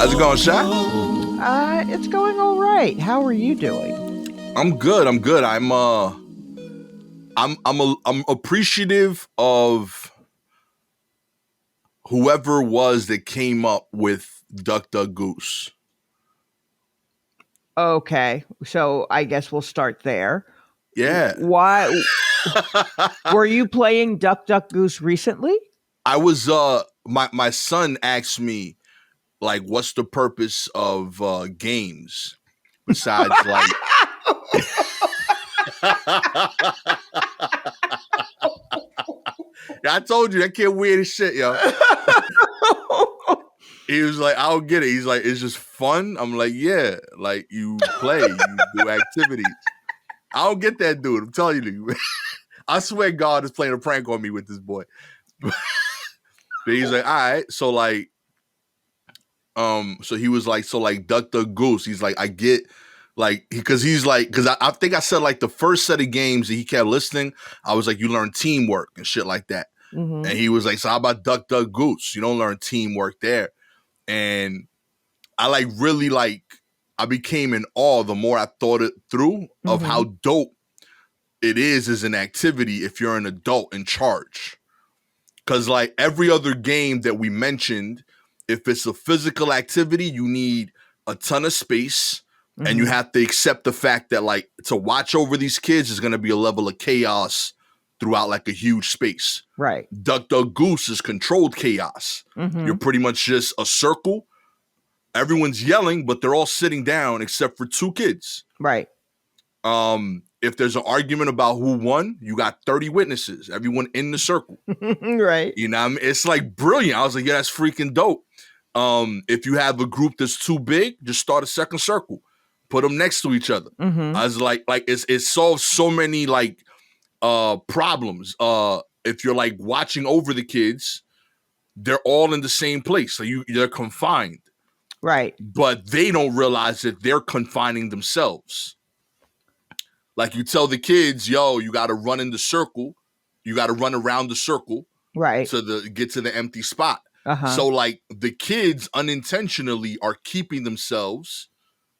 How's it going, Sha? It's going all right. How are you doing? I'm good. I'm appreciative of whoever was that came up with Duck Duck Goose. Okay, so I guess we'll start there. Yeah. Why were you playing Duck Duck Goose recently? I was my son asked me, like, what's the purpose of games besides like I told you that kid weird as shit, yo. He was like, I don't get it. He's like, it's just fun. I'm like, yeah, like you play, you do activities. I don't get that dude. I'm telling you. I swear God is playing a prank on me with this boy. But he's like, all right. So like, so he was like, so like Duck Duck Goose. He's like, I get like, because I think I said like the first set of games that he kept listening, I was like, you learn teamwork and shit like that. Mm-hmm. And he was like, so how about Duck Duck Goose? You don't learn teamwork there. And I like really like, I became in awe the more I thought it through of how dope it is as an activity if you're an adult in charge. Because like every other game that we mentioned, if it's a physical activity, you need a ton of space and you have to accept the fact that like to watch over these kids is going to be a level of chaos throughout like a huge space. Right. Duck Duck Goose is controlled chaos. You're pretty much just a circle. Everyone's yelling, but they're all sitting down except for two kids. Right. If there's an argument about who won, you got 30 witnesses, everyone in the circle. Right. You know what I mean? It's like brilliant. I was like, yeah, that's freaking dope. If you have a group that's too big, just start a second circle. Put them next to each other. I was like it solves so many like problems. If you're like watching over the kids, they're all in the same place. So they're confined. Right. But they don't realize that they're confining themselves. Like you tell the kids, yo, you got to run in the circle. You got to run around the circle. Right. To get to the empty spot. So like the kids unintentionally are keeping themselves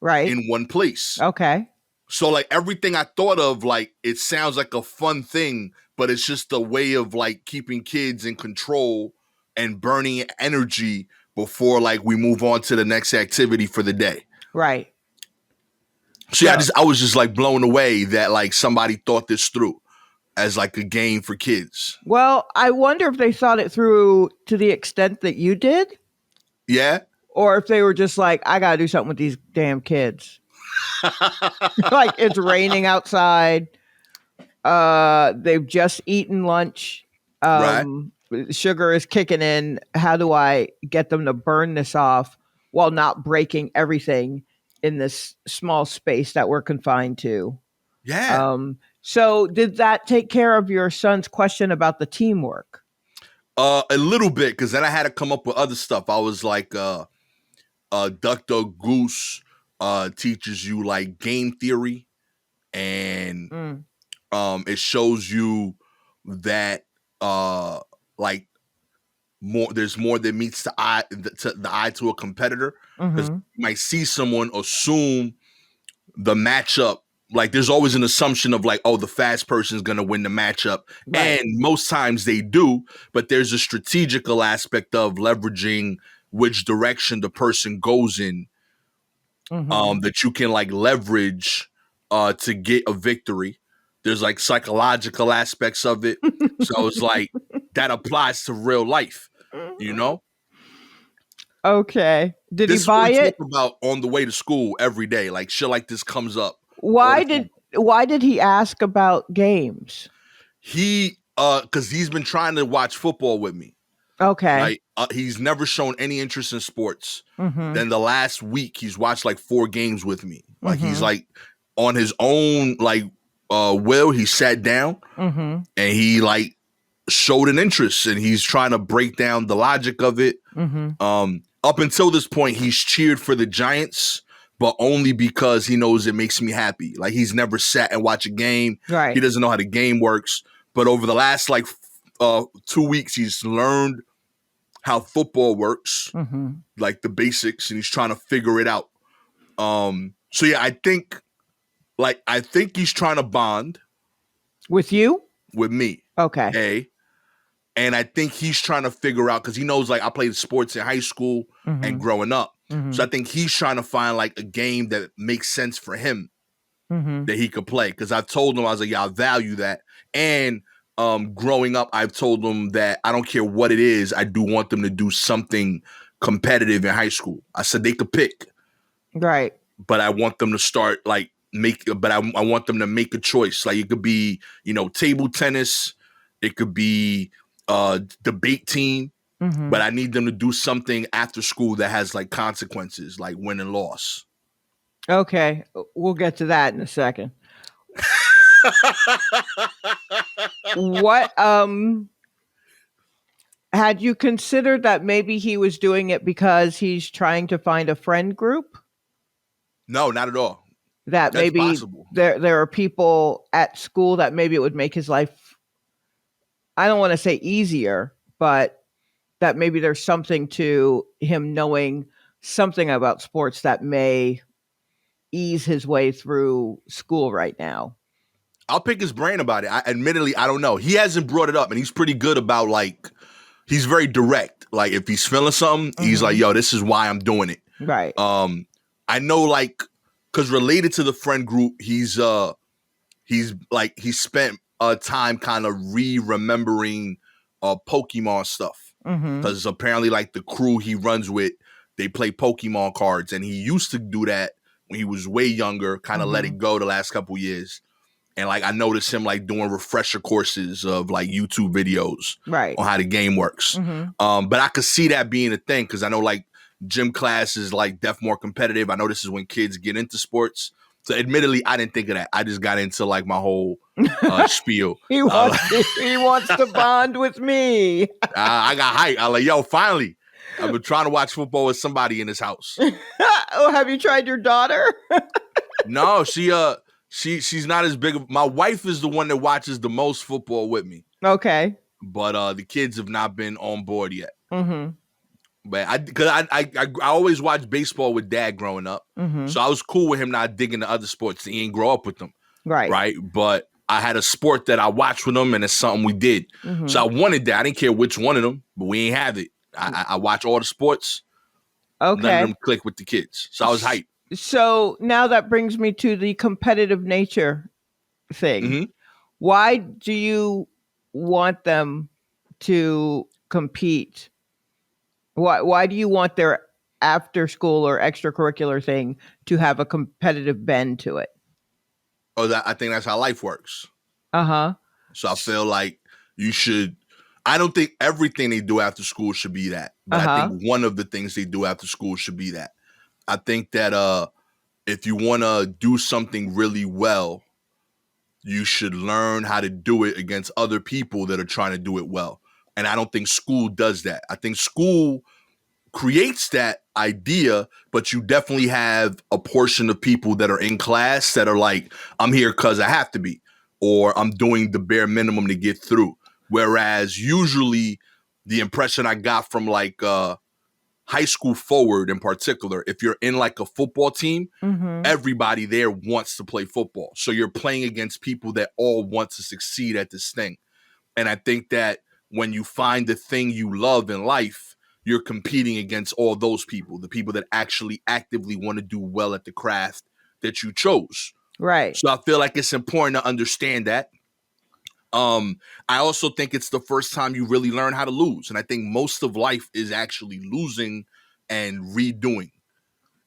in one place. Okay. So like everything I thought of, like it sounds like a fun thing, but it's just a way of like keeping kids in control and burning energy before like we move on to the next activity for the day. Right. So yeah, I was just like blown away that like somebody thought this through as like a game for kids. Well, I wonder if they thought it through to the extent that you did. Yeah. Or if they were just like, I got to do something with these damn kids. Like it's raining outside. They've just eaten lunch. Right. Sugar is kicking in. How do I get them to burn this off while not breaking everything in this small space that we're confined to? Yeah. So did that take care of your son's question about the teamwork? A little bit, because then I had to come up with other stuff. I was like, Duck Duck Goose teaches you like game theory, and it shows you that like there's more that meets the eye to a competitor, because you might see someone assume the matchup. Like there's always an assumption of like, oh, the fast person is going to win the matchup. Right. And most times they do, but there's a strategical aspect of leveraging which direction the person goes in, that you can like leverage to get a victory. There's like psychological aspects of it. So it's like that applies to real life, you know? Okay. Did this he buy is what we it? talk about on the way to school every day. Like shit like this comes up. Why did he ask about games? He because he's been trying to watch football with me. Okay. Like he's never shown any interest in sports. Then the last week he's watched like 4 games with me. Like he's like on his own like will, he sat down and he like showed an interest, and he's trying to break down the logic of it. Up until this point, he's cheered for the Giants, but only because he knows it makes me happy. Like he's never sat and watched a game. Right. He doesn't know how the game works. But over the last like 2 weeks, he's learned how football works, Mm-hmm. like the basics, and he's trying to figure it out. So yeah, I think he's trying to bond With you? with me. Okay. A. And I think he's trying to figure out, because he knows like I played sports in high school and Mm-hmm. growing up. Mm-hmm. So I think he's trying to find like a game that makes sense for him Mm-hmm. that he could play. Because I told him, I was like, yeah, I value that. And growing up, I've told them that I don't care what it is, I do want them to do something competitive in high school. I said they could pick, Right. but I want them to start like I want them to make a choice. Like it could be, table tennis, it could be debate team, Mm-hmm. but I need them to do something after school that has like consequences, like win and loss. Okay. We'll get to that in a second. What had you considered that maybe he was doing it because he's trying to find a friend group? No, not at all. That That's maybe possible. there are people at school that maybe it would make his life, I don't want to say easier, but that maybe there's something to him knowing something about sports that may ease his way through school right now. I'll pick his brain about it. Admittedly, I don't know. He hasn't brought it up, and he's pretty good about like, he's very direct. Like if he's feeling something, he's like, yo, this is why I'm doing it. Right. I know, like, because related to the friend group, he's spent time kind of remembering Pokemon stuff, because apparently like the crew he runs with, they play Pokemon cards, and he used to do that when he was way younger, kind of let it go the last couple years. And like I noticed him like doing refresher courses of like YouTube videos Right. on how the game works. But I could see that being a thing, because I know like gym class is like more competitive. I know this is when kids get into sports. So admittedly, I didn't think of that. I just got into like my whole spiel. He wants to bond with me. I got hyped. I was like, yo, finally. I've been trying to watch football with somebody in this house. Oh, have you tried your daughter? No, she's not as big. My wife is the one that watches the most football with me. Okay. But the kids have not been on board yet. Mm-hmm. But because I always watched baseball with dad growing up, so I was cool with him not digging the other sports. He ain't grow up with them, right? But I had a sport that I watched with him, and it's something we did. So I wanted that. I didn't care which one of them, but we ain't have it. I watch all the sports. Okay. None of them click with the kids, so I was hyped. So now that brings me to the competitive nature thing. Why do you want them to compete? Why do you want their after school or extracurricular thing to have a competitive bend to it? Oh, I think that's how life works. Uh-huh. So I feel like you should. I don't think everything they do after school should be that, but I think one of the things they do after school should be that. I think that if you want to do something really well, you should learn how to do it against other people that are trying to do it well. And I don't think school does that. I think school creates that idea, but you definitely have a portion of people that are in class that are like, I'm here because I have to be, or I'm doing the bare minimum to get through. Whereas usually the impression I got from like high school forward in particular, if you're in like a football team, everybody there wants to play football. So you're playing against people that all want to succeed at this thing. And I think that when you find the thing you love in life, you're competing against all those people, the people that actually actively want to do well at the craft that you chose. Right. So I feel like it's important to understand that. I also think it's the first time you really learn how to lose. And I think most of life is actually losing and redoing.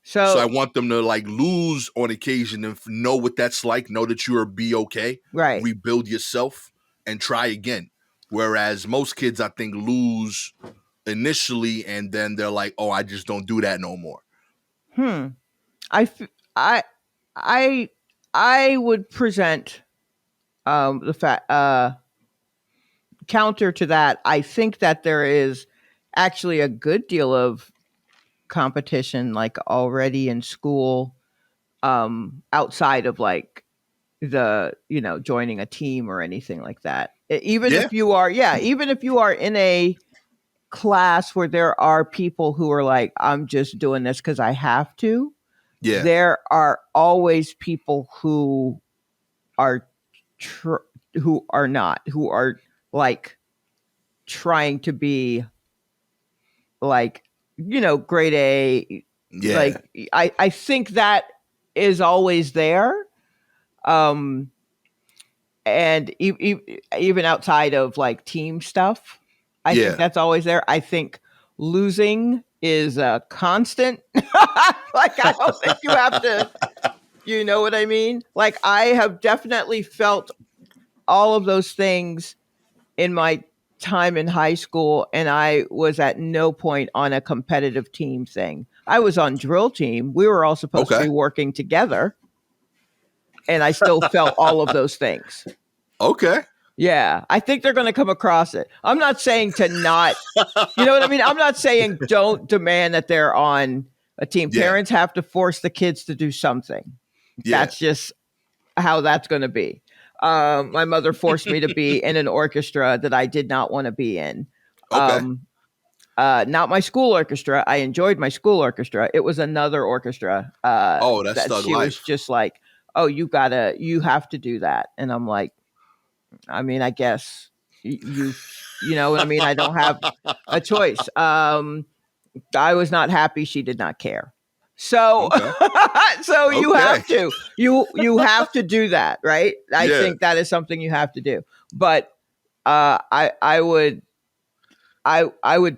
So I want them to like lose on occasion and know what that's like. Know that you'll be okay. Right. Rebuild yourself and try again. Whereas most kids, I think, lose initially and then they're like, oh, I just don't do that no more. I would present the fact counter to that. I think that there is actually a good deal of competition like already in school, outside of like the joining a team or anything like that. Even if you are in a class where there are people who are like, I'm just doing this because I have to. Yeah. There are always people who are not, who are like trying to be like, grade A. Yeah. Like, I think that is always there. And even outside of like team stuff, I think that's always there. I think losing is a constant. Like, I don't think you have to, you know what I mean? Like, I have definitely felt all of those things in my time in high school, and I was at no point on a competitive team thing. I was on drill team. We were all supposed to be working together, and I still felt all of those things. Okay. Yeah, I think they're going to come across it. I'm not saying to not, you know what I mean? I'm not saying don't demand that they're on a team. Yeah. Parents have to force the kids to do something. Yeah. That's just how that's going to be. My mother forced me to be in an orchestra that I did not want to be in. Okay. Not my school orchestra. I enjoyed my school orchestra. It was another orchestra. That's that thug she life. was just like, oh, you have to do that. And I'm like, I mean, I guess you know what I mean? I don't have a choice. I was not happy. She did not care. So, so you have to, you have to do that, right? I think that is something you have to do. But I would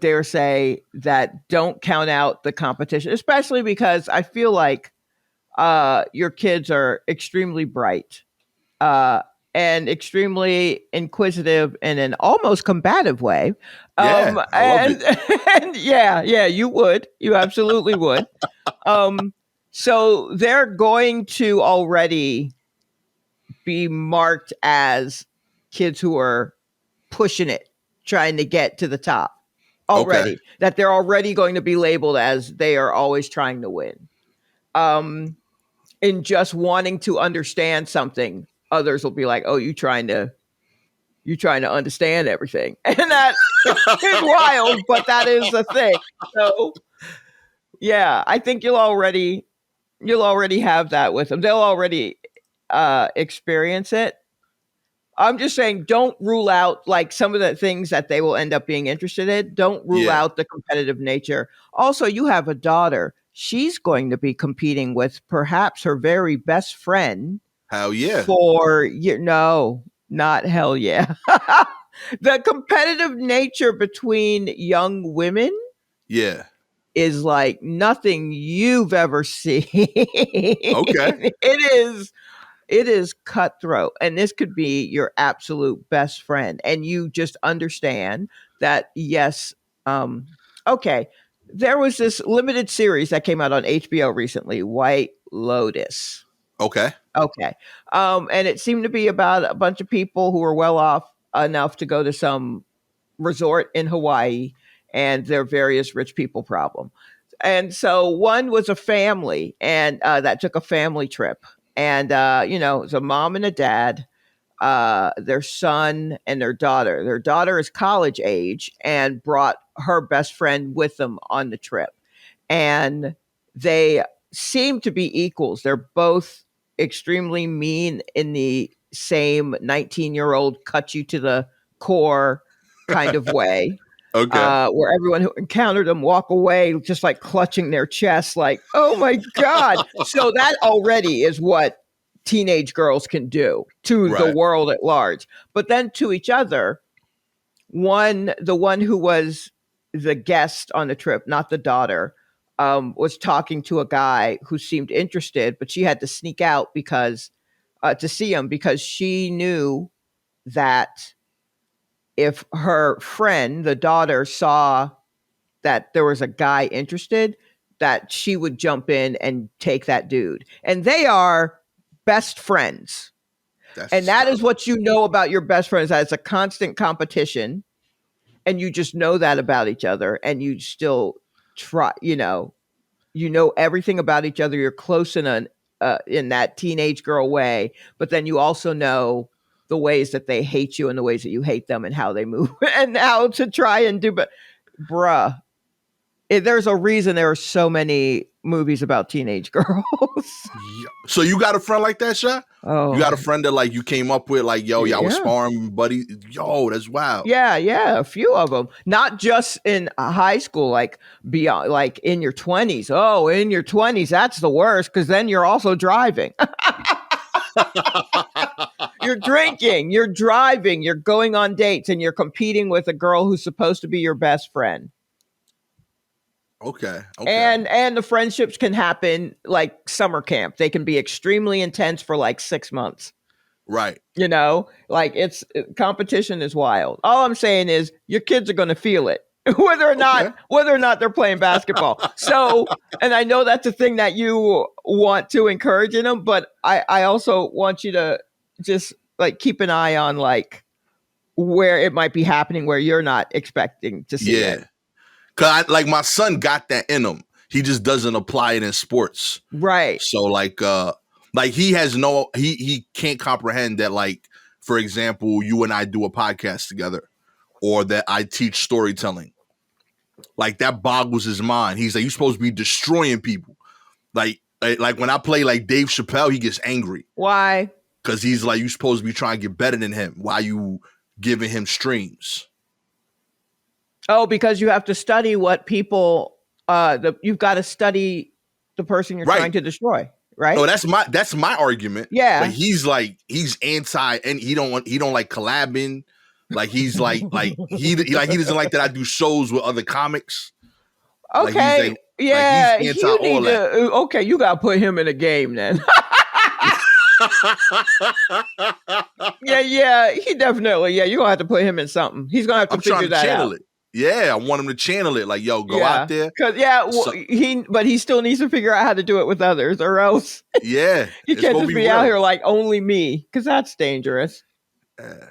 dare say that don't count out the competition, especially because I feel like your kids are extremely bright. And extremely inquisitive in an almost combative way. I love it. And yeah, you absolutely would. So they're going to already be marked as kids who are pushing it, trying to get to the top already. Okay. That they're already going to be labeled as they are always trying to win. In just wanting to understand something, others will be like, "Oh, you trying to understand everything," and that is wild, but that is a thing. So, yeah, I think you'll already have that with them. They'll already experience it. I'm just saying, don't rule out like some of the things that they will end up being interested in. Don't rule out the competitive nature. Also, you have a daughter. She's going to be competing with perhaps her very best friend. Hell yeah. No, not hell yeah. The competitive nature between young women. Yeah. Is like nothing you've ever seen. Okay. It is cutthroat, and this could be your absolute best friend, and you just understand that. Yes. Okay. There was this limited series that came out on HBO recently, White Lotus. Okay. And it seemed to be about a bunch of people who were well off enough to go to some resort in Hawaii and their various rich people problem. And so one was a family and that took a family trip. And, it was a mom and a dad, their son and their daughter. Their daughter is college age and brought her best friend with them on the trip. And they seem to be equals. They're both extremely mean in the same 19-year-old cut you to the core kind of way. Okay. Where everyone who encountered them walk away just like clutching their chests like, oh my God. So that already is what teenage girls can do to the world at large. But then to each other, the one who was the guest on the trip, not the daughter, was talking to a guy who seemed interested, but she had to sneak out because to see him because she knew that if her friend, the daughter, saw that there was a guy interested, that she would jump in and take that dude. And they are best friends. That is what you know about your best friends. That it's a constant competition. And you just know that about each other. And you still try, you know everything about each other. You're close in that teenage girl way. But then you also know the ways that they hate you and the ways that you hate them and how they move and how to try and do. But bruh, there's a reason there are so many movies about teenage girls. Yeah. So you got a friend like that, Sha? Oh, You got a friend that like you came up with, like, yo, y'all was yeah. sparring, buddy. Yo, that's wild. Yeah, a few of them. Not just in high school, like beyond, like in your 20s. Oh, in your 20s, that's the worst because then you're also driving. You're drinking, you're driving, you're going on dates, and you're competing with a girl who's supposed to be your best friend. Okay. And the friendships can happen like summer camp. They can be extremely intense for like 6 months. Right. You know, like competition is wild. All I'm saying is your kids are going to feel it. whether or not they're playing basketball. So, and I know that's a thing that you want to encourage in them, but I also want you to just like keep an eye on like where it might be happening where you're not expecting to see it. Cause like my son got that in him. He just doesn't apply it in sports. Right. So like he has he can't comprehend that, like, for example, you and I do a podcast together, or that I teach storytelling. Like that boggles his mind. He's like, you're supposed to be destroying people. Like when I play like Dave Chappelle, he gets angry. Why? Because he's like, you're supposed to be trying to get better than him. Why you giving him streams? Oh, because you have to study what people you've got to study the person you're trying to destroy, right? Oh, that's my argument. Yeah. But he's anti, and he don't like collabing. Like he's like he doesn't like that I do shows with other comics. Okay. He's anti all that. Okay, you gotta put him in a game then. yeah, he definitely. Yeah, you're gonna have to put him in something. He's gonna have to figure that out. It. Yeah, I want him to channel it. Like, yo, go out there. But he still needs to figure out how to do it with others, or else. Yeah, you can't just be out here like only me, because that's dangerous. Pretty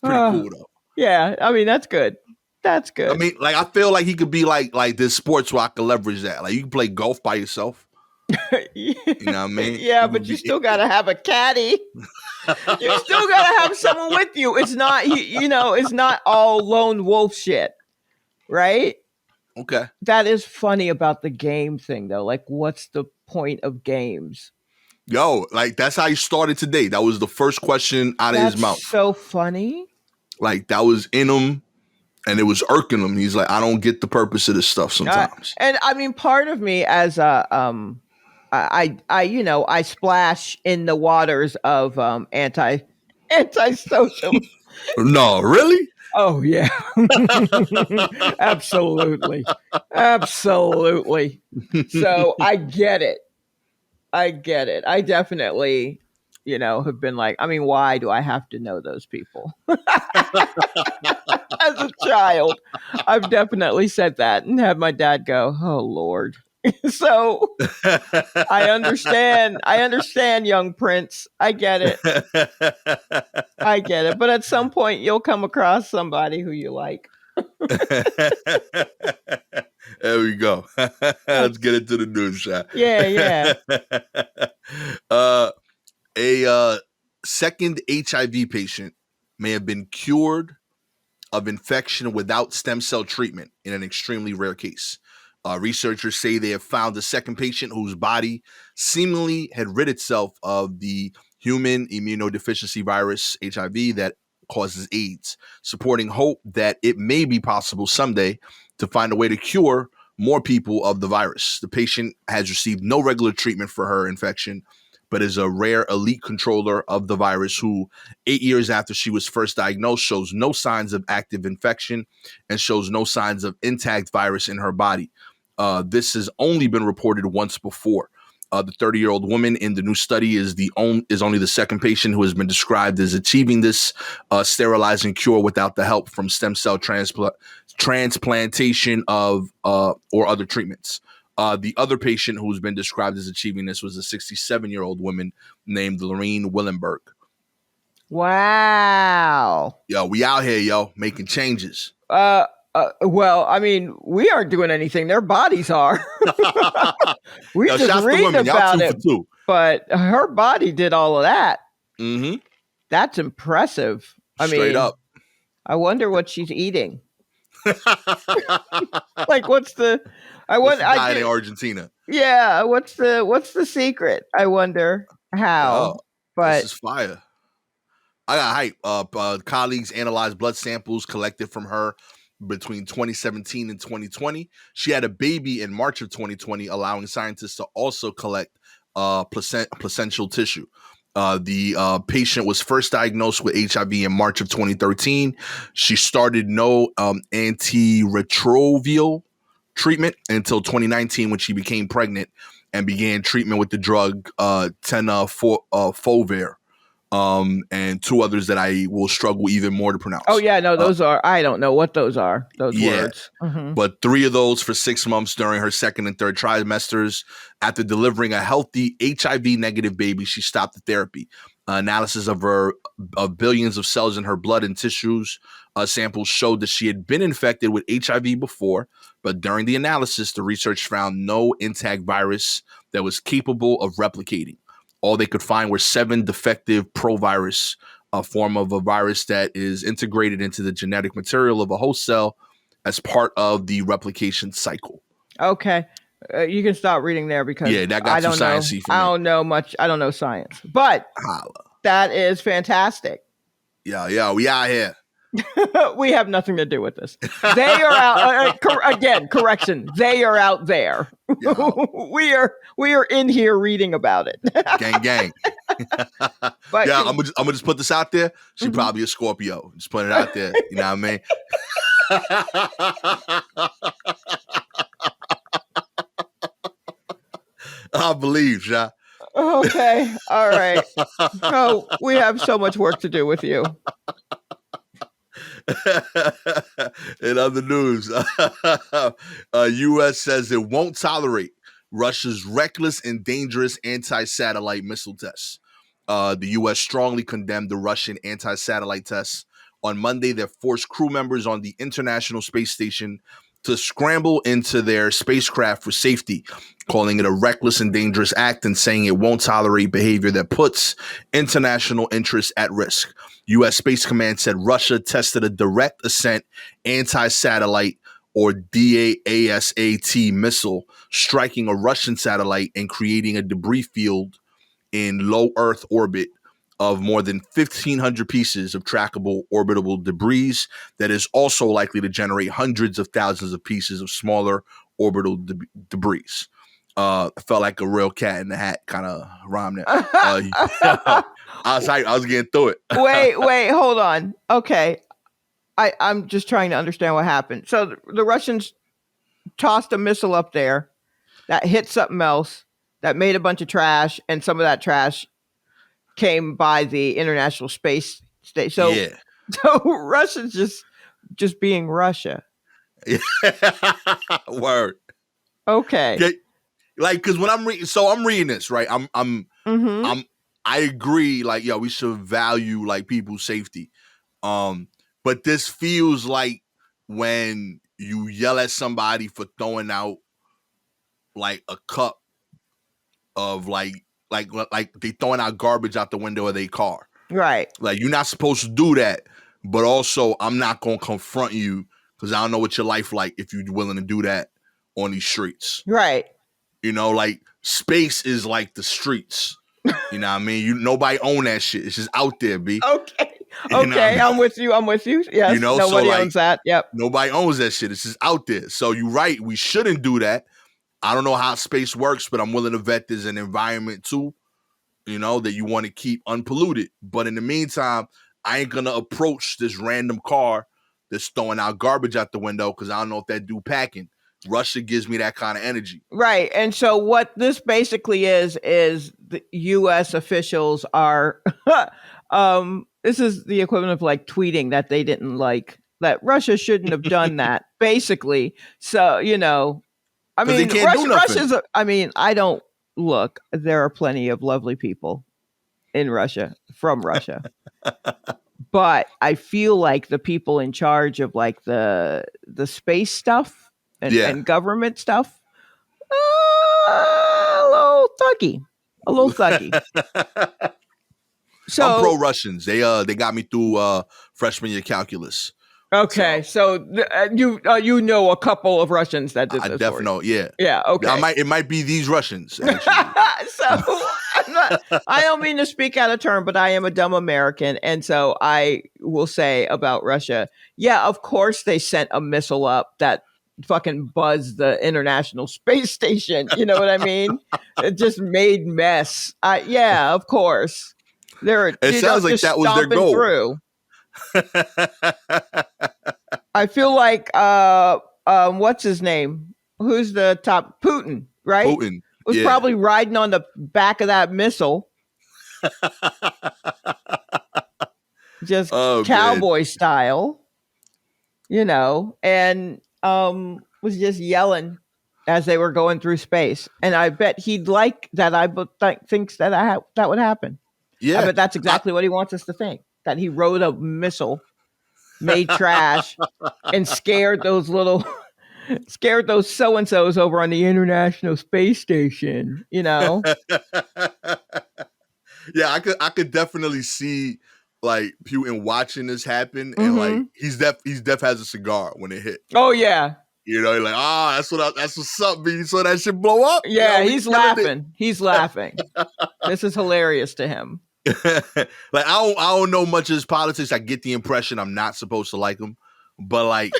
cool though. Yeah, I mean that's good. That's good. I mean, like I feel like he could be like this sports where I could leverage that. Like you can play golf by yourself. You know what I mean? Yeah, but you still gotta have a caddy. You still gotta have someone with you. It's not it's not all lone wolf shit. Right? Okay. That is funny about the game thing though. Like what's the point of games? Yo, like that's how he started today. That was the first question out of his mouth. So funny. Like that was in him, and it was irking him. He's like, I don't get the purpose of this stuff sometimes. And I mean, part of me as a I splash in the waters of anti-social. No, really? Oh yeah. Absolutely. So I get it. I definitely, have been like, I mean, why do I have to know those people? As a child, I've definitely said that and had my dad go, oh Lord. So I understand, young prince. I get it. But at some point you'll come across somebody who you like. There we go. Let's get into the news shot. Yeah. A second HIV patient may have been cured of infection without stem cell treatment in an extremely rare case. Researchers say they have found a second patient whose body seemingly had rid itself of the human immunodeficiency virus, HIV, that causes AIDS, supporting hope that it may be possible someday to find a way to cure more people of the virus. The patient has received no regular treatment for her infection, but is a rare elite controller of the virus who, 8 years after she was first diagnosed, shows no signs of active infection and shows no signs of intact virus in her body. This has only been reported once before. The 30-year-old woman in the new study is only the second patient who has been described as achieving this sterilizing cure without the help from stem cell transplantation or other treatments. The other patient who's been described as achieving this was a 67-year-old woman named Lorene Willenberg. Wow. Yo, we out here, making changes. Well, I mean, we aren't doing anything. Their bodies are. We just read about it. But her body did all of that. Mm-hmm. That's impressive. Straight up. I wonder what she's eating. Like, what's the? What's the diet in Argentina? Yeah, what's the secret? I wonder how. This But is fire. I got hype. Colleagues analyzed blood samples collected from her between 2017 and 2020. She had a baby in March of 2020, allowing scientists to also collect placental tissue. The patient was first diagnosed with HIV in March of 2013. She started no antiretroviral treatment until 2019 when she became pregnant and began treatment with the drug tenofovir. And two others that I will struggle even more to pronounce. Oh yeah, no, those are, I don't know what those are. Those words. Mm-hmm. But 3 of those for 6 months during her second and third trimesters. After delivering a healthy HIV negative baby, she stopped the therapy. Analysis of billions of cells in her blood and tissues samples showed that she had been infected with HIV before, but during the analysis, the research found no intact virus that was capable of replicating. All they could find were 7 defective provirus, a form of a virus that is integrated into the genetic material of a host cell as part of the replication cycle. Okay. You can stop reading there because that got too sciencey for me. I don't know much. I don't know science, but that is fantastic. Yeah, we out here. We have nothing to do with this. They are out again. Correction. They are out there. Yeah. we are in here reading about it. Gang. But yeah, I'm gonna just put this out there. She's probably a Scorpio. Just put it out there. You know what I mean? I believe, yeah. Okay. All right. Oh, we have so much work to do with you. In other news, U.S. says it won't tolerate Russia's reckless and dangerous anti-satellite missile tests. The U.S. strongly condemned the Russian anti-satellite tests on Monday that forced crew members on the International Space Station to scramble into their spacecraft for safety, calling it a reckless and dangerous act and saying it won't tolerate behavior that puts international interests at risk. U.S. Space Command said Russia tested a direct ascent anti-satellite or DASAT missile, striking a Russian satellite and creating a debris field in low Earth orbit of more than 1,500 pieces of trackable orbitable debris that is also likely to generate hundreds of thousands of pieces of smaller orbital debris. I felt like a real cat in the hat kind of rhyme there. I was getting through it. Wait, hold on. Okay. I'm just trying to understand what happened. So the Russians tossed a missile up there that hit something else that made a bunch of trash, and some of that trash came by the International Space Station. So Russia's just being Russia. Word. Okay. Yeah, like, because when I'm reading this, right? I agree. Like, we should value like people's safety. But this feels like when you yell at somebody for throwing out like a cup of like they throwing out garbage out the window of their car. Right. Like, you're not supposed to do that, but also I'm not going to confront you because I don't know what your life like if you're willing to do that on these streets. Right. You know, like, space is like the streets. You know what I mean? Nobody own that shit. It's just out there, B. Okay. You know I mean? I'm with you. Yes. Nobody owns that. Yep. Nobody owns that shit. It's just out there. So you're right. We shouldn't do that. I don't know how space works, but I'm willing to vet there's an environment too, that you want to keep unpolluted. But in the meantime, I ain't going to approach this random car that's throwing out garbage out the window because I don't know if that dude packing. Russia gives me that kind of energy. Right. And so what this basically is the U.S. officials are, this is the equivalent of like tweeting that they didn't like, that Russia shouldn't have done that, basically. So, I mean, Russia's, I don't look, there are plenty of lovely people in Russia, from Russia. But I feel like the people in charge of like the space stuff, and government stuff, a little thuggy. So I'm pro-Russians. They got me through freshman year calculus. Okay, so you know a couple of Russians that did I this for you. definitely, yeah. Yeah, okay. It might be these Russians actually. So I don't mean to speak out of turn, but I am a dumb American, and so I will say about Russia, yeah, of course they sent a missile up that fucking buzzed the International Space Station. You know what I mean? It just made mess. Yeah, of course. They're It sounds like just that was their stomping goal. through. I feel like what's his name? Who's the top? Putin, right? Putin, Was yeah. probably riding on the back of that missile, just cowboy style, and was just yelling as they were going through space. And I bet he'd like that. Thinks that that would happen. Yeah, I bet that's exactly what he wants us to think. That he rode a missile, made trash, and scared those so-and-sos over on the International Space Station, Yeah, I could definitely see like Putin watching this happen, and like he's def has a cigar when it hit. Oh yeah, He's like, that's what's up, B. You saw that shit blow up. Yeah, he's laughing. He's laughing. This is hilarious to him. Like I don't know much of his politics. I get the impression I'm not supposed to like him, but like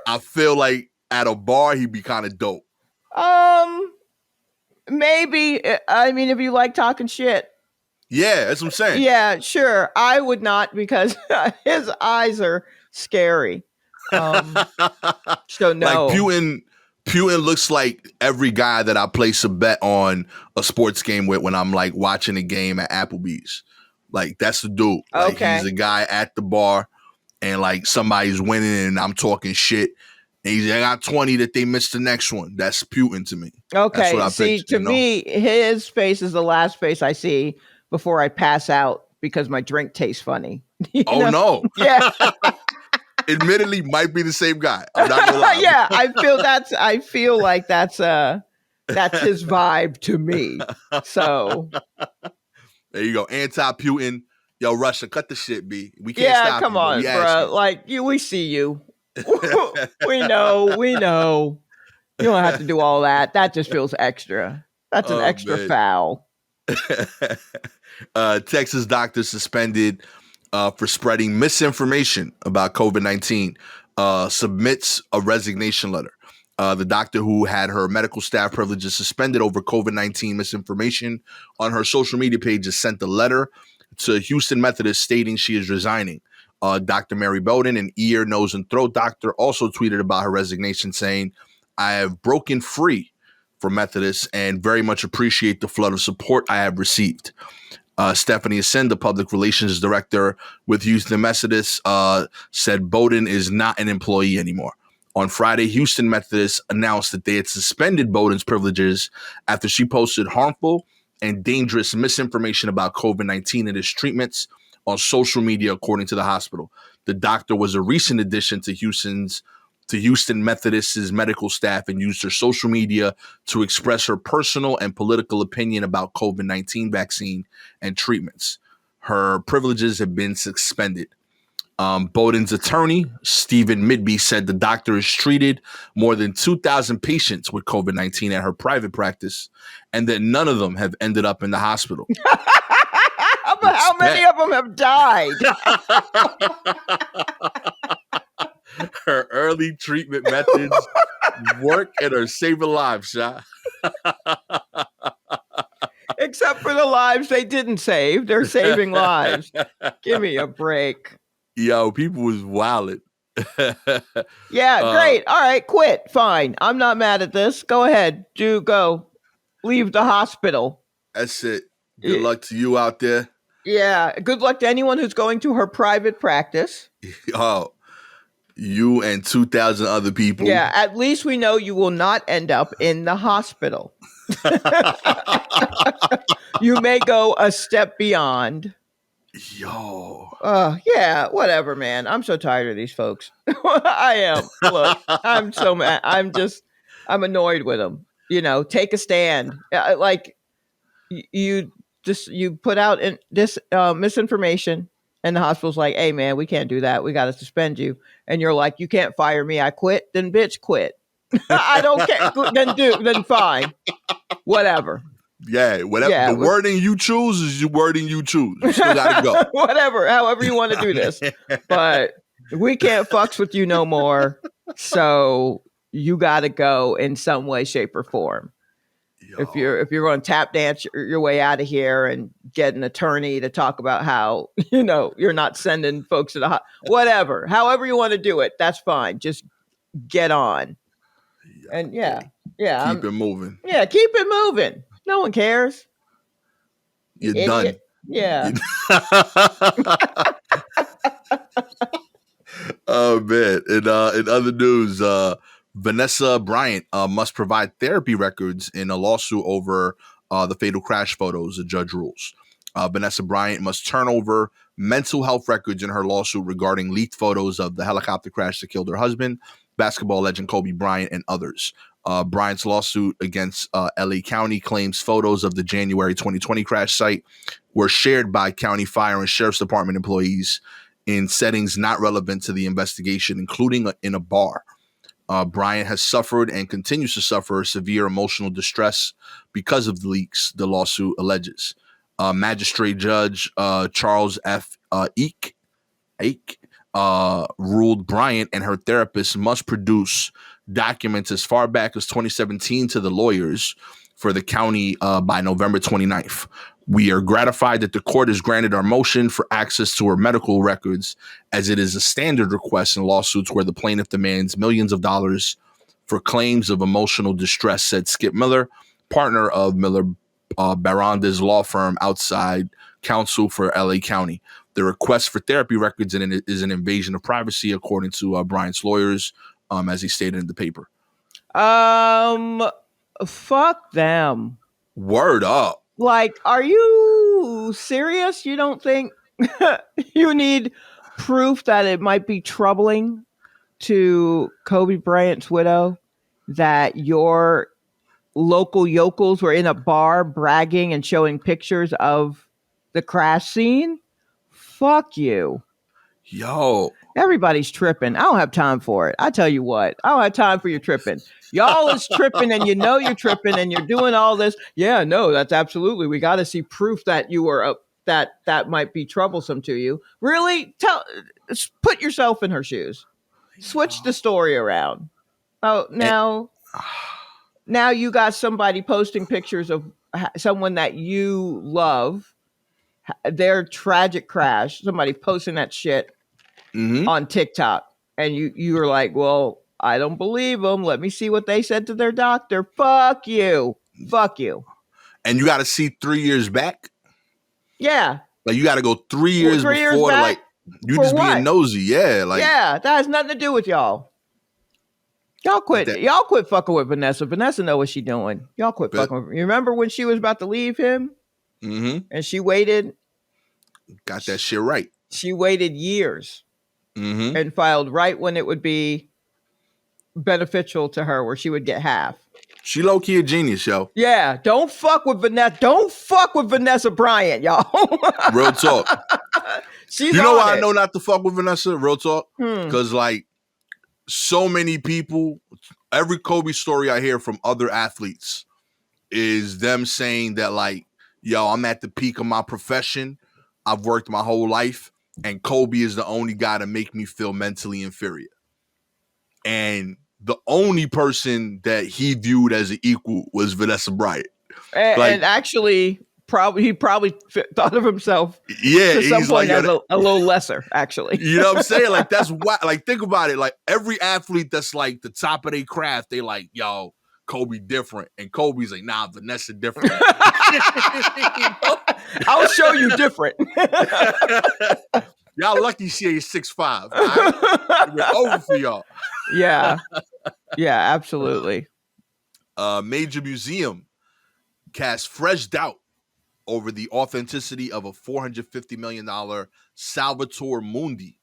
I feel like at a bar he'd be kind of dope. Maybe. I mean, if you like talking shit. Yeah, that's what I'm saying. Yeah, sure. I would not because his eyes are scary. So no. Like Putin looks like every guy that I place a bet on a sports game with when I'm like watching a game at Applebee's. Like that's the dude. Like he's a guy at the bar and like somebody's winning and I'm talking shit. And I got 20 that they missed the next one. That's Putin to me. Okay. That's what I see, picture, to me, his face is the last face I see before I pass out because my drink tastes funny. Oh no. Yeah. Admittedly, might be the same guy. I'm not gonna lie. Yeah, I feel like that's his vibe to me. So there you go. Anti-Putin. Yo, Russia, cut the shit, B. We can't stop. Yeah, come on, bro. Like we see you. we know. You don't have to do all that. That just feels extra. That's an extra foul. Texas doctor suspended for spreading misinformation about COVID-19 submits a resignation letter. The doctor who had her medical staff privileges suspended over COVID-19 misinformation on her social media page has sent a letter to Houston Methodist stating she is resigning. Dr. Mary Bowden, an ear, nose, and throat doctor, also tweeted about her resignation, saying, I have broken free from Methodist and very much appreciate the flood of support I have received. Stephanie Ascend, the public relations director with Houston Methodist, said Bowden is not an employee anymore. On Friday, Houston Methodist announced that they had suspended Bowden's privileges after she posted harmful and dangerous misinformation about COVID-19 and its treatments on social media, according to the hospital. The doctor was a recent addition to Houston Methodist's medical staff and used her social media to express her personal and political opinion about COVID-19 vaccine and treatments. Her privileges have been suspended. Bowden's attorney, Stephen Midby, said the doctor has treated more than 2,000 patients with COVID-19 at her private practice and that none of them have ended up in the hospital. But how many of them have died? Her early treatment methods work and are saving lives, Sha. Except for the lives they didn't save. They're saving lives. Give me a break. Yo, people was wildin'. Yeah, great. All right, quit. Fine. I'm not mad at this. Go ahead. Go. Leave the hospital. That's it. Good luck to you out there. Yeah. Good luck to anyone who's going to her private practice. Oh, you and 2,000 other people. Yeah, at least we know you will not end up in the hospital. You may go a step beyond. Yo. Yeah, whatever, man. I'm so tired of these folks. I am. Look, I'm so mad. I'm annoyed with them. Take a stand. Like you put out this misinformation And the hospital's like, hey, man, we can't do that. We got to suspend you. And you're like, you can't fire me. I quit. Then bitch, quit. I don't care. Then fine. Whatever. Yeah, whatever. Yeah, the wording you choose is the wording you choose. You still got to go. Whatever. However you want to do this. But we can't fucks with you no more. So you got to go in some way, shape, or form. Yo. If you're going to tap dance your way out of here and get an attorney to talk about how, you're not sending folks to the whatever, however you want to do it, that's fine. Just get on. Yo. And keep it moving. Yeah, keep it moving. No one cares. You're done. Yeah. Oh man! In other news, Vanessa Bryant must provide therapy records in a lawsuit over the fatal crash photos, the judge rules. Vanessa Bryant must turn over mental health records in her lawsuit regarding leaked photos of the helicopter crash that killed her husband, basketball legend Kobe Bryant, and others. Bryant's lawsuit against LA County claims photos of the January 2020 crash site were shared by county fire and sheriff's department employees in settings not relevant to the investigation, including in a bar. Bryant has suffered and continues to suffer severe emotional distress because of the leaks, the lawsuit alleges. Magistrate Judge Charles F. Eake ruled Bryant and her therapist must produce documents as far back as 2017 to the lawyers for the county by November 29th. We are gratified that the court has granted our motion for access to her medical records, as it is a standard request in lawsuits where the plaintiff demands millions of dollars for claims of emotional distress, said Skip Miller, partner of Miller Baranda's law firm outside counsel for LA County. The request for therapy records is an invasion of privacy, according to Bryant's lawyers, as he stated in the paper. Fuck them. Word up. Like, are you serious? You don't think you need proof that it might be troubling to Kobe Bryant's widow that your local yokels were in a bar bragging and showing pictures of the crash scene? Fuck you. Yo. Everybody's tripping. I don't have time for it. I tell you what, I don't have time for your tripping. Y'all is tripping and you're tripping and you're doing all this. Yeah, no, that's absolutely. We got to see proof that you were that might be troublesome to you. Really? Put yourself in her shoes. Switch the story around. Oh, now you got somebody posting pictures of someone that you love, their tragic crash, somebody posting that shit on TikTok. And you were like, well, I don't believe them. Let me see what they said to their doctor. Fuck you. Fuck you. And you got to see 3 years back? Yeah. Like, you got to go 3 years before, like, you just what? Being nosy. Yeah. Like, yeah, that has nothing to do with y'all. Y'all quit. Y'all quit fucking with Vanessa. Vanessa know what she's doing. Y'all quit fucking with her. You remember when she was about to leave him? Mm-hmm. And she waited. Got that shit right. She waited years. Mm-hmm. And filed right when it would be beneficial to her, where she would get half. She low-key a genius, yo. Yeah, don't fuck with Vanessa. Don't fuck with Vanessa Bryant, y'all. Real talk. She's you know why it. I know not to fuck with Vanessa? Real talk. Because like so many people, every Kobe story I hear from other athletes is them saying that like, yo, I'm at the peak of my profession. I've worked my whole life. And Kobe is the only guy to make me feel mentally inferior. And the only person that he viewed as an equal was Vanessa Bryant. And actually, he probably thought of himself to some point as a little lesser, actually. You know what I'm saying? Like, that's why, like, think about it. Like, every athlete that's like the top of their craft, they like, yo, Kobe different. And Kobe's like, nah, Vanessa different. I'll show you different. Y'all lucky she ain't 6'5". Right? We're over for y'all. Yeah. Yeah, absolutely. Major museum cast fresh doubt over the authenticity of a $450 million Salvator Mundi.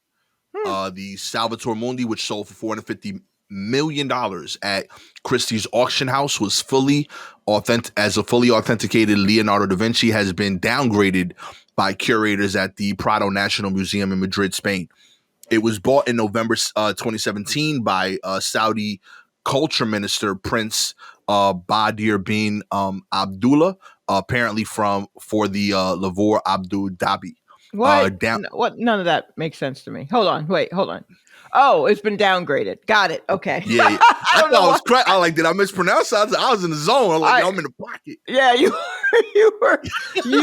The Salvator Mundi, which sold for $450 million at Christie's auction house, was fully authenticated. Leonardo da Vinci has been downgraded by curators at the Prado National Museum in Madrid, Spain. It was bought in November 2017 by Saudi culture minister Prince Badir bin Abdullah, apparently for the Lavore Abu Dhabi. What? What? None of that makes sense to me. Hold on. Oh, it's been downgraded. Got it. Okay. Yeah. I thought I was correct. I like, did I mispronounce? I was in the zone. I'm like, I'm in the pocket. Yeah, you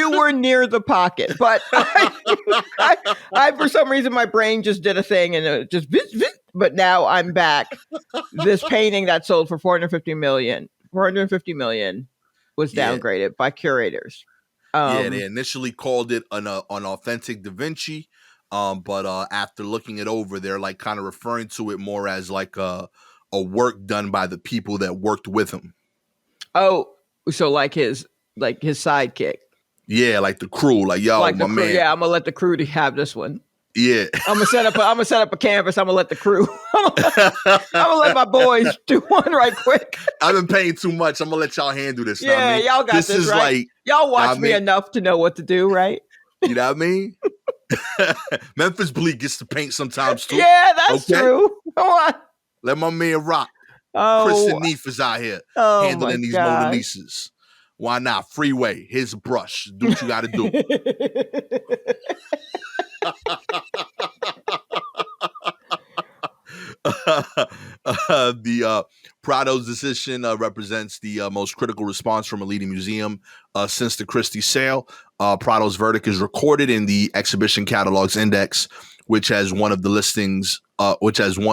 were near the pocket, but I for some reason my brain just did a thing and it just but now I'm back. This painting that sold for 450 million was downgraded by curators. They initially called it an authentic Da Vinci. But after looking it over, they're like kind of referring to it more as like a work done by the people that worked with him. Oh, so like his sidekick. Yeah, like the crew, like yo, like my man. Yeah, I'm gonna let the crew to have this one. Yeah, I'm gonna set up a canvas. I'm gonna let the crew. I'm gonna let my boys do one right quick. I've been paying too much. I'm gonna let y'all handle this. Yeah, I mean? Y'all got this right. Like, y'all watch me enough to know what to do, right? You know what I mean? Memphis Bleak gets to paint sometimes too. Yeah, that's true. Come on. Let my man rock. Chris and Neef is out here handling these Mona Lisas. Why not? Freeway. Here's a brush. Do what you got to do. The Prado's decision represents the most critical response from a leading museum since the Christie sale. Prado's verdict is recorded in the Exhibition Catalogs Index, which has one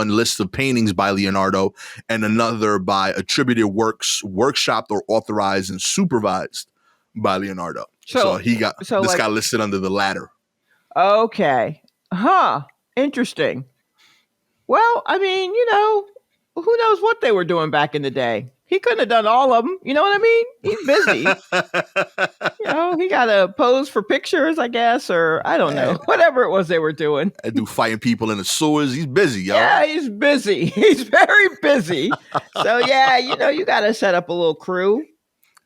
list of paintings by Leonardo and another by attributed works workshopped or authorized and supervised by Leonardo. So this got listed under the latter. Okay. Interesting. Well, I mean, who knows what they were doing back in the day? He couldn't have done all of them. You know what I mean? He's busy. He got to pose for pictures, I guess, or I don't know. Whatever it was they were doing. I do fighting people in the sewers. He's busy, y'all. Yeah, he's busy. He's very busy. So, yeah, you got to set up a little crew.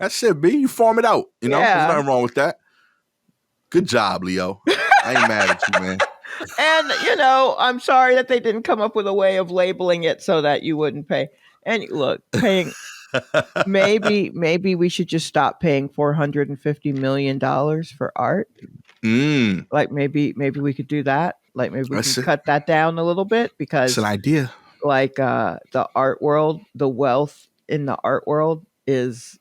That's it, B. You farm it out. There's nothing wrong with that. Good job, Leo. I ain't mad at you, man. And, I'm sorry that they didn't come up with a way of labeling it so that you wouldn't pay. And look, paying, maybe we should just stop paying $450 million for art. Like maybe we could do that. Like maybe we can cut that down a little bit because it's an idea. Like the art world, the wealth in the art world is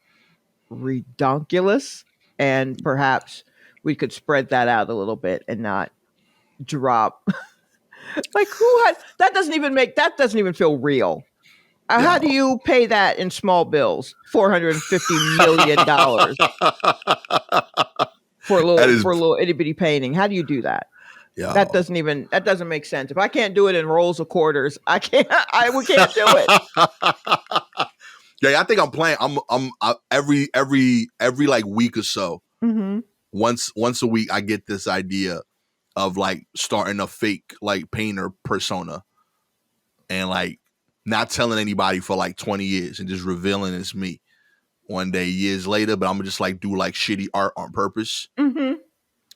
redonkulous. And perhaps we could spread that out a little bit and not drop like that doesn't even feel real. How do you pay that in small bills? $450 million for a little itty bitty painting. How do you do that? Yeah, that doesn't make sense. If I can't do it in rolls of quarters, we can't do it. Yeah, I think I'm playing. I'm every like week or so. Mm-hmm. Once a week, I get this idea of like starting a fake like painter persona and like not telling anybody for like 20 years and just revealing it's me one day years later. But I'm gonna just like do like shitty art on purpose and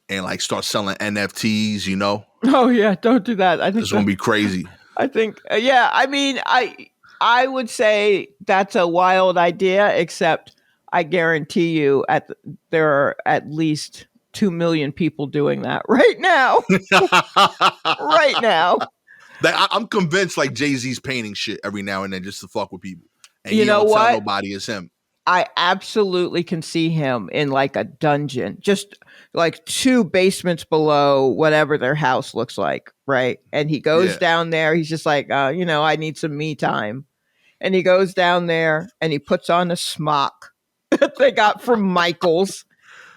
like start selling NFTs, Oh yeah, don't do that. I think it's gonna be crazy. I think I mean I would say that's a wild idea, except I guarantee you there are at least 2 million people doing that right now. Right now. I'm convinced like Jay-Z's painting shit every now and then just to fuck with people. And you know what? Tell nobody it's him. I absolutely can see him in like a dungeon, just like 2 basements below whatever their house looks like, right? And he goes down there. He's just like, I need some me time. And he goes down there and he puts on a smock that they got from Michael's.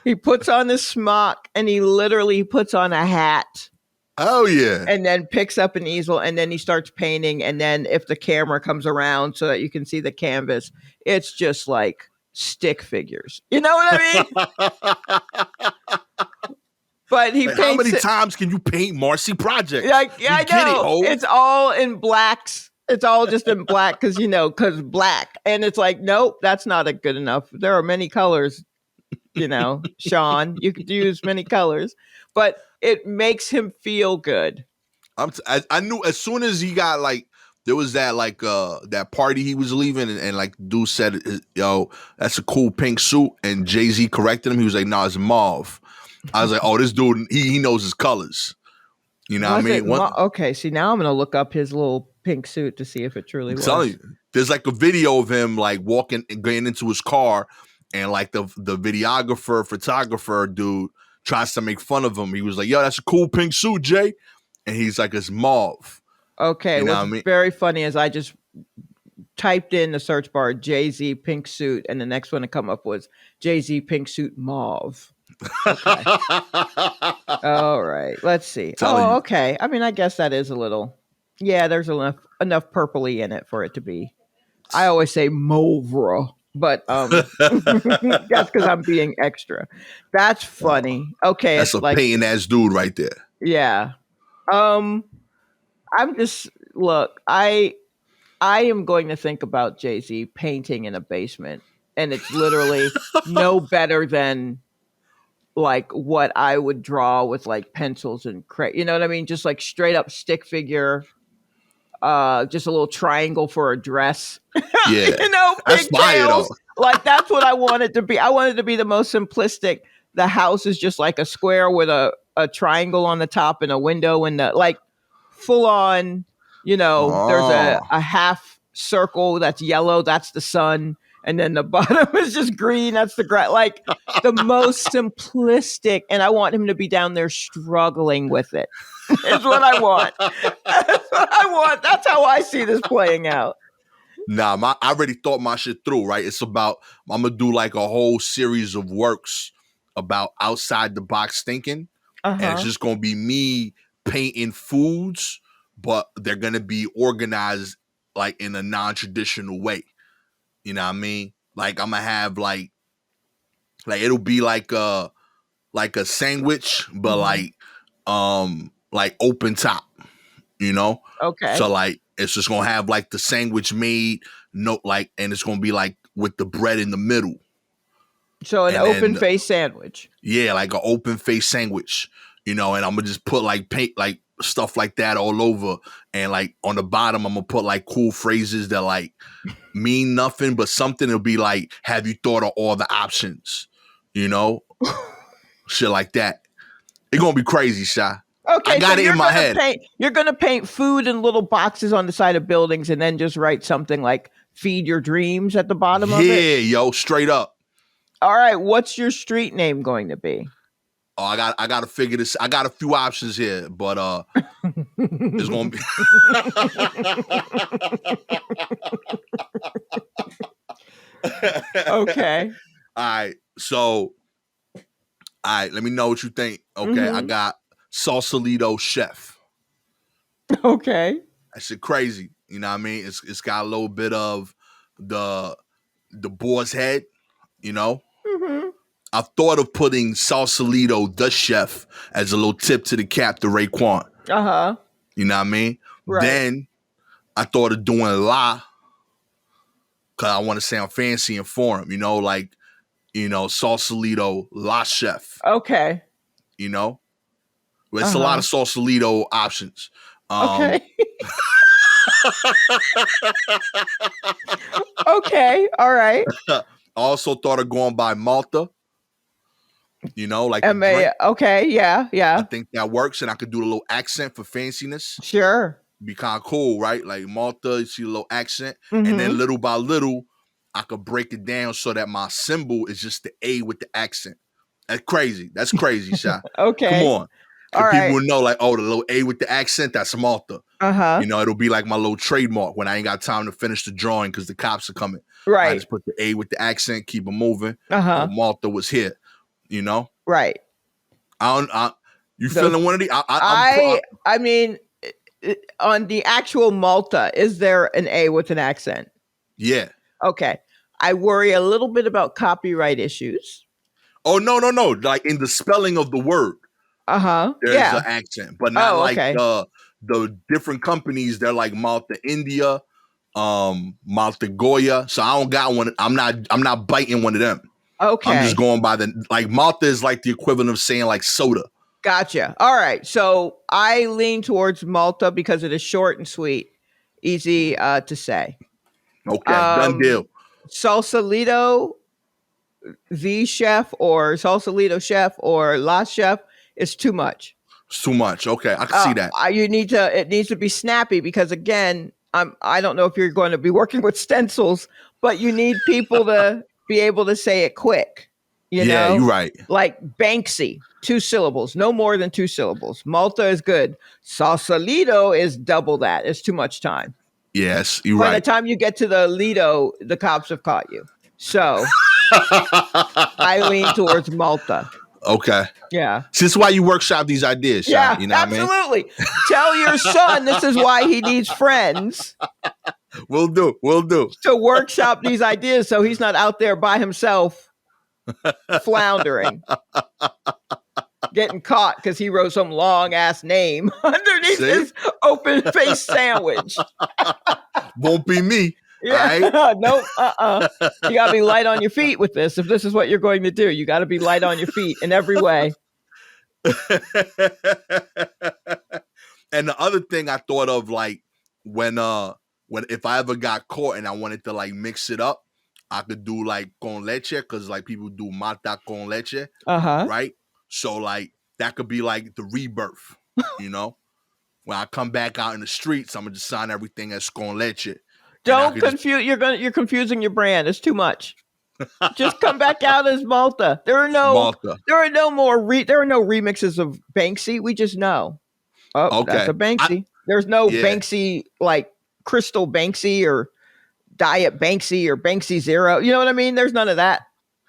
He puts on this smock and he literally puts on a hat. Oh, yeah. And then picks up an easel and then he starts painting. And then if the camera comes around so that you can see the canvas, it's just like stick figures. You know what I mean? But he paints. How many times can you paint Marcy Project? I know. It's all in blacks. It's all just in black because black. And it's like, nope, that's not good enough. There are many colors. Sean. You could use many colors, but it makes him feel good. I knew as soon as he got like there was that like that party he was leaving and like dude said, yo, that's a cool pink suit, and Jay-Z corrected him. He was like, nah, it's mauve. I was like, oh, this dude he knows his colors. You know what I mean? Okay, see, now I'm gonna look up his little pink suit to see if it truly I'm was. telling you, there's like a video of him like walking and getting into his car, and like the photographer dude tries to make fun of him. He was like, yo, that's a cool pink suit, Jay. And he's like, it's mauve. Okay, you know what's what I mean? very funny is I just typed in the search bar Jay-Z pink suit, and the next one to come up was Jay-Z pink suit mauve. Okay. All right, let's see. Okay. I mean, I guess that is a little. Yeah, there's enough purpley in it for it to be. I always say mauvre, but that's because I'm being extra. That's funny. Okay, that's it's a like painting ass dude right there. Yeah. I'm just look. I am going to think about Jay-Z painting in a basement, and it's literally no better than like what I would draw with like pencils and you know what I mean? Just like straight up stick figure, just a little triangle for a dress. Yeah. That's pigtails. Like that's what I wanted to be. I wanted to be the most simplistic. The house is just like a square with a triangle on the top and a window and like full on, there's a half circle that's yellow, that's the sun. And then the bottom is just green. That's the grass. Like the most simplistic. And I want him to be down there struggling with it. Is what I want. That's what I want. That's how I see this playing out. Nah, I already thought my shit through, right? It's about, I'm going to do like a whole series of works about outside the box thinking. And it's just going to be me painting foods, but they're going to be organized like in a non-traditional way. You know what I mean? Like I'm gonna have like it'll be like a sandwich, but like open top, Okay. So like it's just gonna have like the sandwich made, and it's gonna be like with the bread in the middle. So an open face sandwich. Yeah, like an open face sandwich, and I'm gonna just put like paint like stuff like that all over, and like on the bottom I'm gonna put like cool phrases that like mean nothing, but something will be like, have you thought of all the options? Shit like that. It's gonna be crazy, Sha. Okay, I got it in my head. You're gonna paint food in little boxes on the side of buildings and then just write something like "Feed Your Dreams" at the bottom of it. Yeah, yo, straight up. All right, what's your street name going to be? Oh, I got to figure this. I got a few options here, but it's gonna be. Okay. All right. So, all right. Let me know what you think. Okay, I got Sausalito Chef. Okay. That shit crazy. You know what I mean? It's got a little bit of the boar's head. I thought of putting Sausalito the Chef as a little tip to the cap to Raekwon. You know what I mean? Right. Then I thought of doing La, because I want to sound fancy and foreign. Sausalito La Chef. Okay. It's a lot of Sausalito options. Okay. Okay. All right. I also thought of going by Malta. Like okay, yeah. I think that works, and I could do a little accent for fanciness. Sure. Be kind of cool, right? Like Malta, you see a little accent, and then little by little, I could break it down so that my symbol is just the A with the accent. That's crazy, Sha. Okay. Come on. All right. People will know, like, oh, the little A with the accent, that's Malta. It'll be like my little trademark when I ain't got time to finish the drawing because the cops are coming. Right. I just put the A with the accent, keep it moving. Malta was here. Right. You feeling one of these? I mean, on the actual Malta, is there an A with an accent? Yeah. Okay. I worry a little bit about copyright issues. Oh, no. Like in the spelling of the word. There's an accent, but not like the different companies. They're like Malta India, Malta Goya. So I don't got one. I'm not biting one of them. Okay. I'm just going by like Malta is like the equivalent of saying like soda. Gotcha. All right. So I lean towards Malta because it is short and sweet, easy to say. Okay, done deal. Sausalito the chef or Sausalito chef or La Chef is too much. It's too much. Okay, I can see that. It needs to be snappy because again, I don't know if you're going to be working with stencils, but you need people to be able to say it quick. You know, you're right. Like Banksy, 2 syllables, no more than 2 syllables. Malta is good. Sausalito is double that. It's too much time. Yes, you're By right. the time you get to the Lido, the cops have caught you. So I lean towards Malta. Okay. Yeah. See, this is why you workshop these ideas, Sha. Yeah, You know absolutely. what I mean? Tell your son this is why he needs friends. We'll do. To workshop these ideas so he's not out there by himself floundering. Getting caught because he wrote some long ass name underneath his open faced sandwich. Won't be me. Yeah. Right? Nope. You got to be light on your feet with this. If this is what you're going to do, you got to be light on your feet in every way. And the other thing I thought of, like, when if I ever got caught and I wanted to like mix it up, I could do like con leche, because like people do mata con leche, right? So like that could be like the rebirth, you know. When I come back out in the streets, I'm gonna just sign everything as con leche. Don't confuse. You're confusing your brand. It's too much. Just come back out as Malta. There are no remixes of Banksy. We just know. Oh, okay. That's a Banksy. There's no Banksy like Crystal Banksy or Diet Banksy or Banksy Zero. You know what I mean? There's none of that.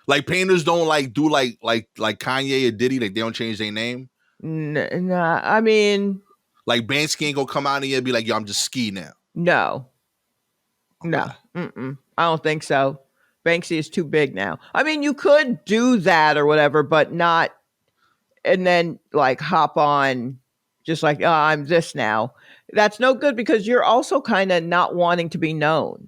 Like painters don't like do like Kanye or Diddy. Like they don't change their name. Nah, I mean, like Banksy ain't gonna come out here and be like, "Yo, I'm just Ski now." No. Okay. No. I don't think so. Banksy is too big now. I mean, you could do that or whatever, but not, and then like hop on just like, oh, I'm this now. That's no good because you're also kind of not wanting to be known.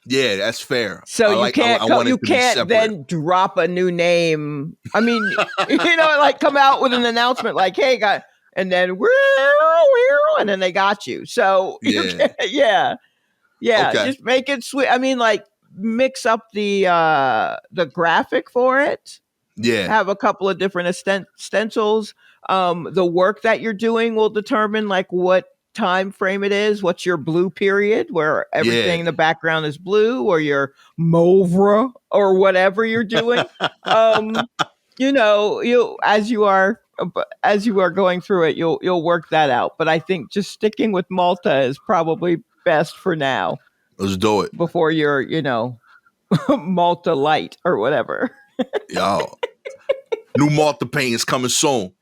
Yeah, that's fair. So you can't then drop a new name. I mean, like come out with an announcement like, hey, guys, and then and then they got you. So yeah. Okay. Just make it sweet. I mean, like mix up the graphic for it. Yeah. Have a couple of different stencils. The work that you're doing will determine like what time frame it is. What's your blue period where everything in the background is blue, or your mauvre or whatever you're doing. As you are going through it, you'll work that out. But I think just sticking with Malta is probably best for now. Let's do it before you're, Malta Light or whatever. Yo, new Malta paint is coming soon.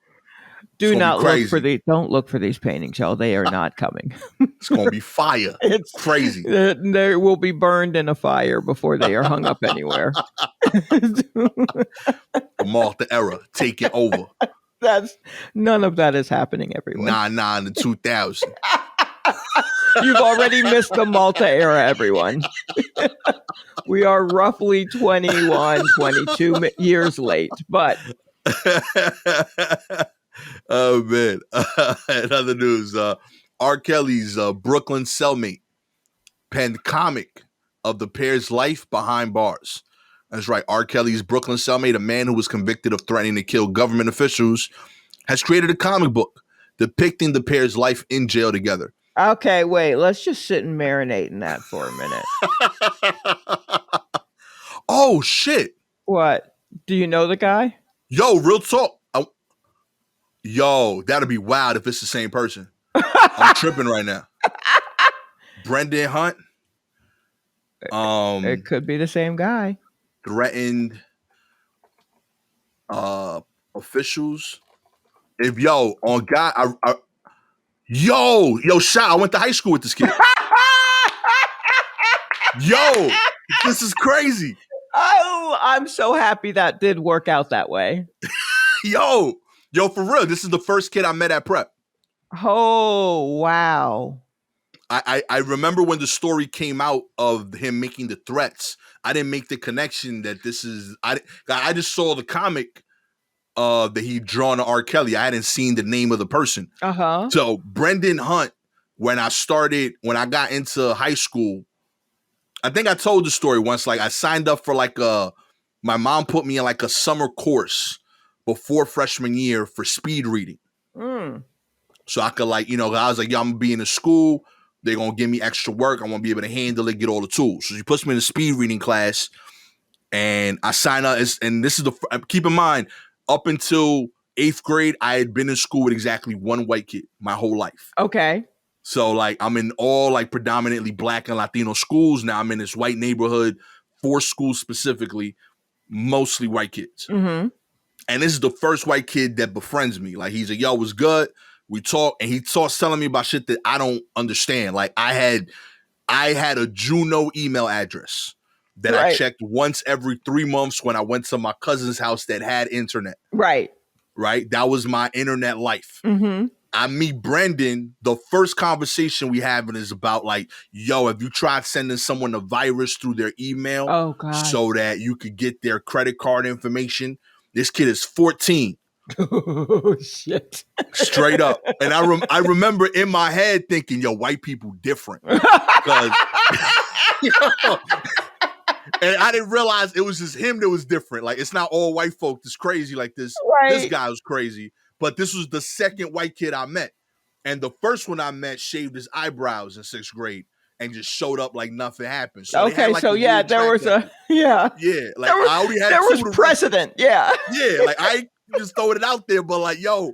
Don't look for these paintings, y'all. They are not coming. It's gonna be fire. It's crazy. They will be burned in a fire before they are hung up anywhere. The Malta era taking over. None of that is happening, everyone. Nah, in the 2000s. You've already missed the Malta era, everyone. We are roughly 21, 22 years late, but. Oh, man. In other news, R. Kelly's Brooklyn cellmate penned comic of the pair's life behind bars. That's right. R. Kelly's Brooklyn cellmate, a man who was convicted of threatening to kill government officials, has created a comic book depicting the pair's life in jail together. Okay, wait. Let's just sit and marinate in that for a minute. Oh, shit. What? Do you know the guy? Yo, real talk. Yo, that'd be wild if it's the same person. I'm tripping right now. Brendan Hunt. It could be the same guy. Threatened officials. If on God, Sha, I went to high school with this kid. Yo, this is crazy. Oh, I'm so happy that did work out that way. Yo, for real. This is the first kid I met at prep. Oh, wow. I remember when the story came out of him making the threats. I didn't make the connection that this is. I just saw the comic that he'd drawn to R. Kelly. I hadn't seen the name of the person. So Brendan Hunt, when I got into high school, I think I told the story once. Like I signed up for my mom put me in like a summer course before freshman year for speed reading. So I could I was like, yo, I'm gonna be in the school. They're gonna give me extra work. I want to be able to handle it, get all the tools. So she puts me in a speed reading class, and I sign up. And this is keep in mind, up until 8th grade, I had been in school with exactly one white kid my whole life. Okay. So like I'm in all like predominantly Black and Latino schools. Now I'm in this white neighborhood, 4 schools specifically, mostly white kids. Mm-hmm. And this is the first white kid that befriends me. Like he's like, yo, what's good? We talk, and he starts telling me about shit that I don't understand. Like I had a Juno email address that I checked once every 3 months when I went to my cousin's house that had internet. Right. That was my internet life. Mm-hmm. I meet Brendan. The first conversation we having is about like, yo, have you tried sending someone a virus through their email so that you could get their credit card information? This kid is 14. Oh, shit. Straight up. And I remember in my head thinking, yo, white people different. Because, and I didn't realize it was just him that was different. Like, it's not all white folk that's crazy like this. This guy was crazy. But this was the second white kid I met. And the first one I met shaved his eyebrows in 6th grade and just showed up like nothing happened. So okay, so yeah, there was like I already had there was precedent. Yeah, like I just throwing it out there, but like, yo,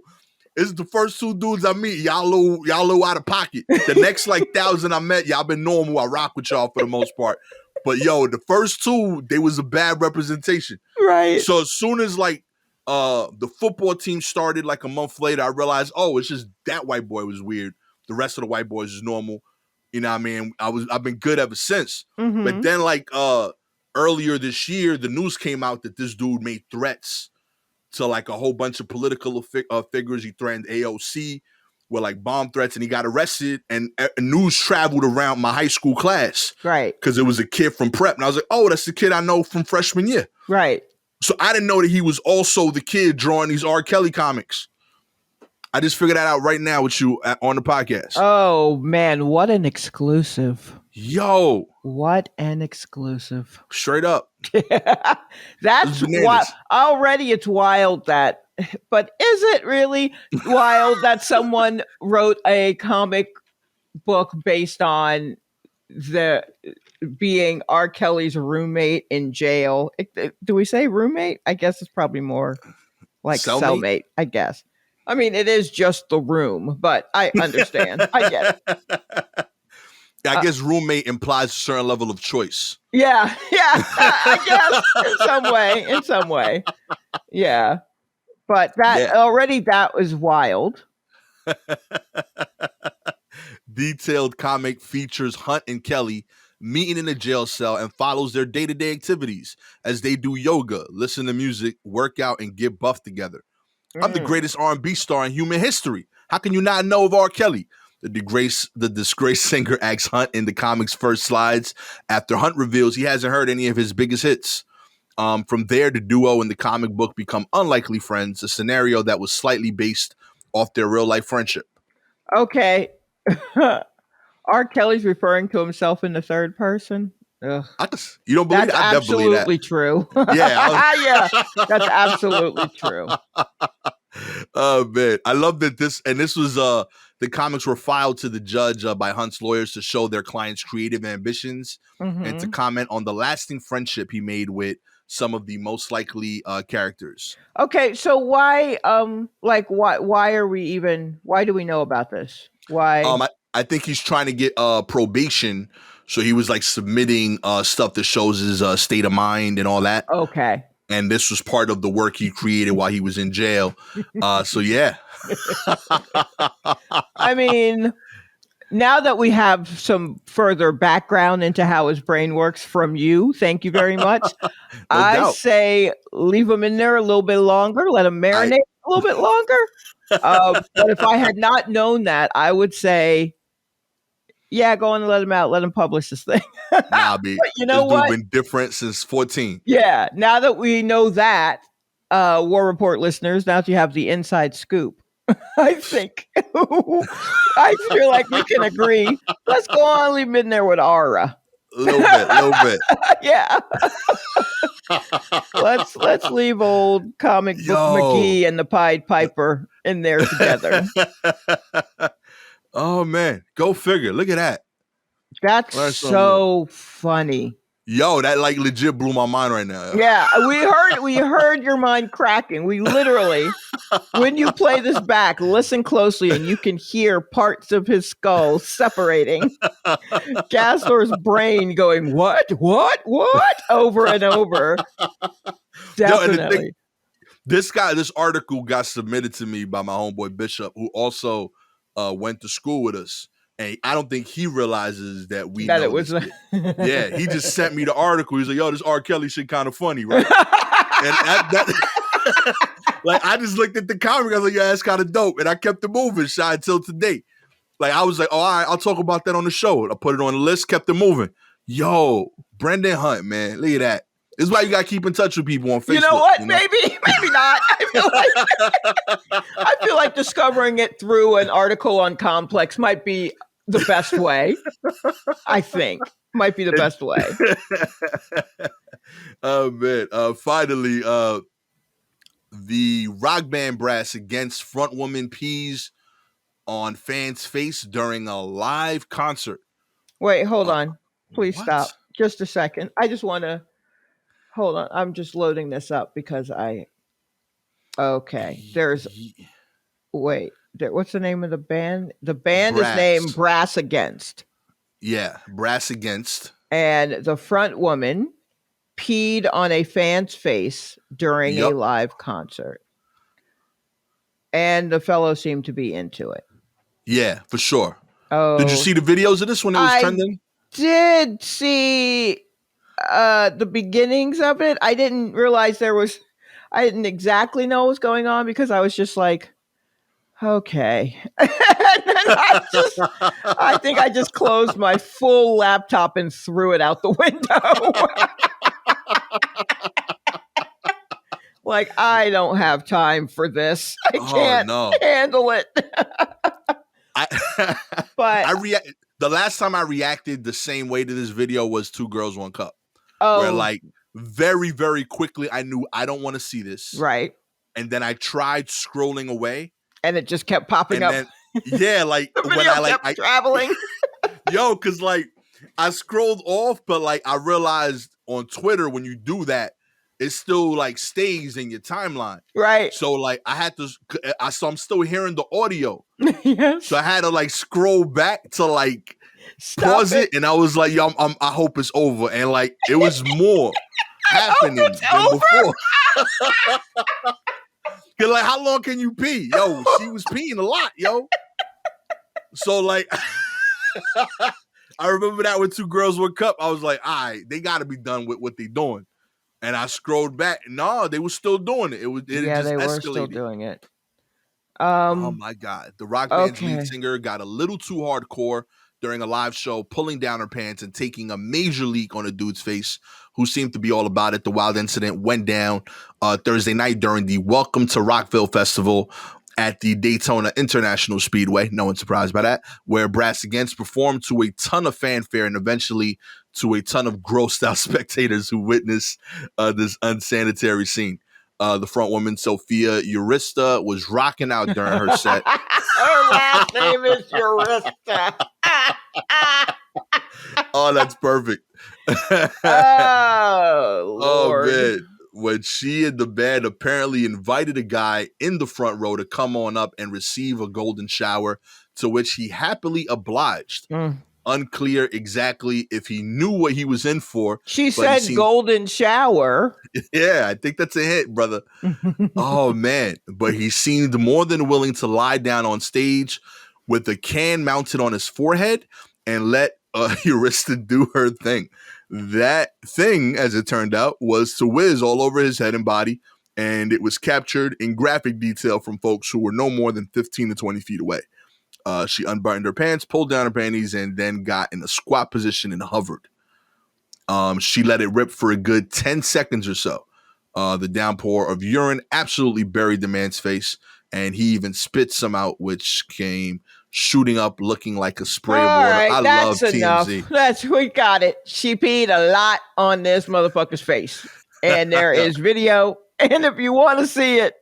this is the first 2 dudes I meet. Y'all little out of pocket. The next like 1,000 I met, y'all been normal. I rock with y'all for the most part. But yo, the first 2, they was a bad representation. Right. So as soon as like the football team started like a month later, I realized, oh, it's just that white boy was weird. The rest of the white boys is normal. You know what I mean? I've been good ever since. Mm-hmm. But then like earlier this year, the news came out that this dude made threats to like a whole bunch of political figures. He threatened AOC with like bomb threats, and he got arrested. And news traveled around my high school class, right? Because it was a kid from prep, and I was like, "Oh, that's the kid I know from freshman year." Right. So I didn't know that he was also the kid drawing these R. Kelly comics. I just figured that out right now with you on the podcast. Oh man, what an exclusive! Yo, what an exclusive! Straight up. That's wild. Already it's wild that, but is it really wild that someone wrote a comic book based on being R. Kelly's roommate in jail? Do we say roommate? I guess it's probably more like cellmate, I guess. I mean, it is just the room, but I understand. I get it. I guess roommate implies a certain level of choice. Yeah, I guess in some way. Yeah. But already that was wild. Detailed comic features Hunt and Kelly meeting in a jail cell and follows their day-to-day activities as they do yoga, listen to music, work out, and get buff together. I'm the greatest R&B star in human history. How can you not know of R. Kelly? The disgraced singer asks Hunt in the comic's first slides after Hunt reveals he hasn't heard any of his biggest hits. From there, the duo in the comic book become unlikely friends, a scenario that was slightly based off their real-life friendship. Okay. R. Kelly's referring to himself in the third person? Ugh. You don't believe that's that? I absolutely true. Yeah. That's absolutely true. Oh man, I love that this was the comics were filed to the judge by Hunt's lawyers to show their client's creative ambitions and to comment on the lasting friendship he made with some of the most likely characters. Okay, so why why do we know about this? Why? I think he's trying to get probation. So he was like submitting stuff that shows his state of mind and all that. Okay. And this was part of the work he created while he was in jail. So yeah. I mean, now that we have some further background into how his brain works from you, thank you very much. I say leave him in there a little bit longer, let him marinate a little bit longer. But if I had not known that, I would say Yeah, go on and let him out. Let him publish this thing. Nah, B. But you know This dude what? been different since 14. Yeah, now that we know that, War Report listeners, now that you have the inside scoop, I think I feel like we can agree. Let's go on, leave him in there with Aura. A little bit. Yeah. Let's leave old comic book McGee and the Pied Piper in there together. Oh man, go figure. Look at that. That's so funny. Yo, that like legit blew my mind right now. Yeah, we heard your mind cracking. We literally, when you play this back, listen closely and you can hear parts of his skull separating. Gastor's brain going, what, over and over. Definitely. Yo, this article got submitted to me by my homeboy Bishop, who also went to school with us. And I don't think he realizes that we know it was. Yeah, he just sent me the article. He's like, yo, this R. Kelly shit kind of funny, right? And that like, I just looked at the comic. I was like, yeah, that's kind of dope. And I kept it moving, Shy, until today. Like, I was like, oh, all right, I'll talk about that on the show. I put it on the list, kept it moving. Yo, Brendan Hunt, man, look at that. This is why you got to keep in touch with people on Facebook. You know what? Maybe not. I feel like discovering it through an article on Complex might be the best way. I think might be the best way. Oh man! Finally, the rock band brass against frontwoman pees on fans' face during a live concert. Wait, hold on. Please stop. Just a second. I just want to hold on. I'm just loading this up because okay. What's the name of the band? The band is named Brass Against. Yeah, Brass Against. And the front woman peed on a fan's face during a live concert. And the fellow seemed to be into it. Yeah, for sure. Oh, did you see the videos of this when it was trending? Did see the beginnings of it. I didn't realize I didn't exactly know what was going on because I was just like, okay. And then I think I just closed my full laptop and threw it out the window. Like, I don't have time for this. I can't handle it. The last time I reacted the same way to this video was Two Girls, One Cup. Oh. Where like very, very quickly I knew I don't want to see this. Right. And then I tried scrolling away. And it just kept popping up. Then, yeah, like the video kept traveling. Yo, because like I scrolled off, but like I realized on Twitter when you do that, it still like stays in your timeline. Right. So like I had to, so I'm still hearing the audio. Yes. So I had to like scroll back to like pause it. And I was like, yo, I hope it's over. And like it was more happening than before. Cause like, how long can you pee? Yo, she was peeing a lot, yo. So like, I remember that with Two Girls, One Cup. I was like, all right, they got to be done with what they doing. And I scrolled back. No, they were still doing it. It just they escalated. Were still doing it. Oh my God. The rock band's lead singer got a little too hardcore during a live show, pulling down her pants and taking a major leak on a dude's face who seemed to be all about it. The wild incident went down Thursday night during the Welcome to Rockville Festival at the Daytona International Speedway. No one's surprised by that, where Brass Against performed to a ton of fanfare and eventually to a ton of grossed out spectators who witnessed this unsanitary scene. The front woman, Sophia Urista, was rocking out during her set. Her last name is Urista. Oh, that's perfect. Oh, Lord. Man. When she and the band apparently invited a guy in the front row to come on up and receive a golden shower, to which he happily obliged. Unclear exactly if he knew what he was in for. She said golden shower. Yeah, I think that's a hit, brother. Oh, man. But he seemed more than willing to lie down on stage with a can mounted on his forehead and let Urista do her thing. That thing, as it turned out, was to whiz all over his head and body, and it was captured in graphic detail from folks who were no more than 15 to 20 feet away. She unbuttoned her pants, pulled down her panties, and then got in a squat position and hovered. She let it rip for a good 10 seconds or so. The downpour of urine absolutely buried the man's face, and he even spit some out, which came shooting up looking like a spray of water. Right, I love TMZ. Enough. We got it. She peed a lot on this motherfucker's face. And there is video. And if you want to see it,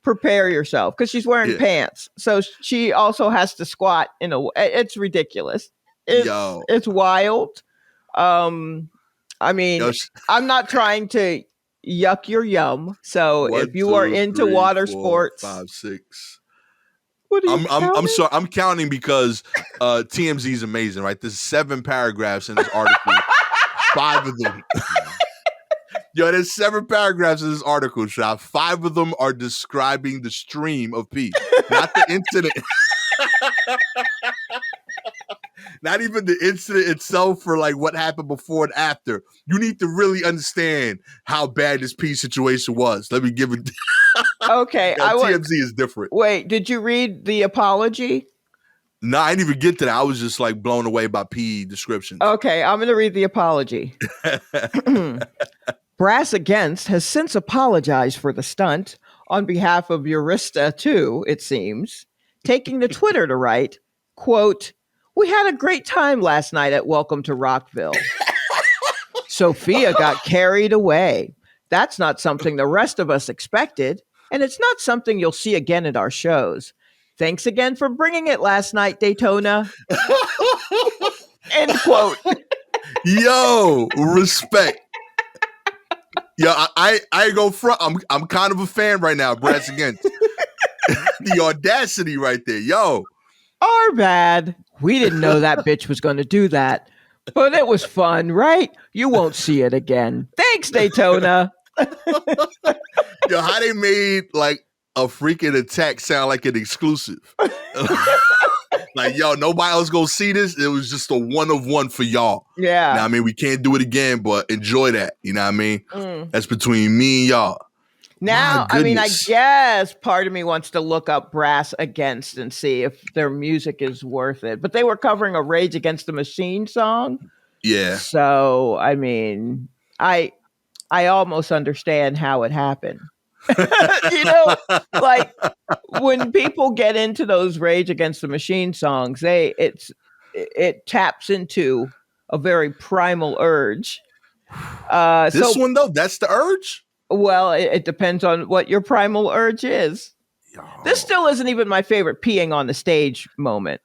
prepare yourself, because she's wearing pants. So she also has to squat in a way. It's ridiculous. It's wild. I mean, I'm not trying to yuck your yum. So if you are into water sports, 5, 6. What are you I'm sorry. I'm counting because TMZ is amazing, right? There's 7 paragraphs in this article. 5 of them. There's 7 paragraphs in this article, Shop. 5 of them are describing the stream of pee, not the incident. Not even the incident itself for like what happened before and after. You need to really understand how bad this pee situation was. Let me give it. Okay. TMZ is different. Wait, did you read the apology? No, I didn't even get to that. I was just like blown away by pee descriptions. Okay, I'm going to read the apology. Brass Against has since apologized for the stunt on behalf of Eurista too, it seems, taking to Twitter to write, quote, "We had a great time last night at Welcome to Rockville. Sophia got carried away. That's not something the rest of us expected, and it's not something you'll see again at our shows. Thanks again for bringing it last night, Daytona." End quote. Yo, respect. Yo, I go front. I'm kind of a fan right now. Brass Against. The audacity right there. Yo. Our bad. We didn't know that bitch was going to do that. But it was fun, right? You won't see it again. Thanks, Daytona. Yo, how they made like a freaking attack sound like an exclusive. Like, yo, nobody else gonna see this. It was just a one of one for y'all. Yeah. Now, I mean, we can't do it again, but enjoy that. You know what I mean? That's between me and y'all. Now, I mean, I guess part of me wants to look up Brass Against and see if their music is worth it. But they were covering a Rage Against the Machine song. Yeah. So, I mean, I almost understand how it happened. You know, like when people get into those Rage Against the Machine songs, it taps into a very primal urge. This one though, that's the urge? Well, it depends on what your primal urge is. Yo. This still isn't even my favorite peeing on the stage moment.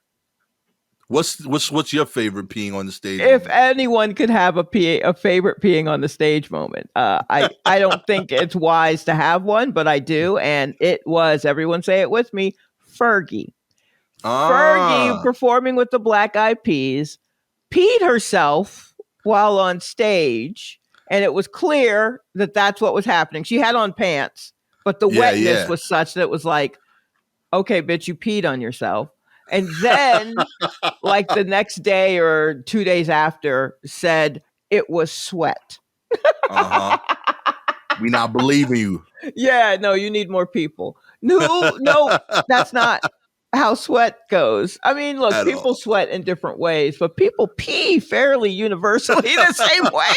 What's your favorite peeing on the stage? If anyone could have a favorite peeing on the stage moment, I don't think it's wise to have one, but I do, and it was, everyone say it with me, Fergie. Fergie performing with the Black Eyed Peas peed herself while on stage, and it was clear that that's what was happening. She had on pants, but the wetness was such that it was like, okay, bitch, you peed on yourself. And then, like the next day or 2 days after, said it was sweat. We not believing you. Yeah, no, you need more people. No, that's not how sweat goes. I mean, look, people sweat in different ways, but people pee fairly universally the same way.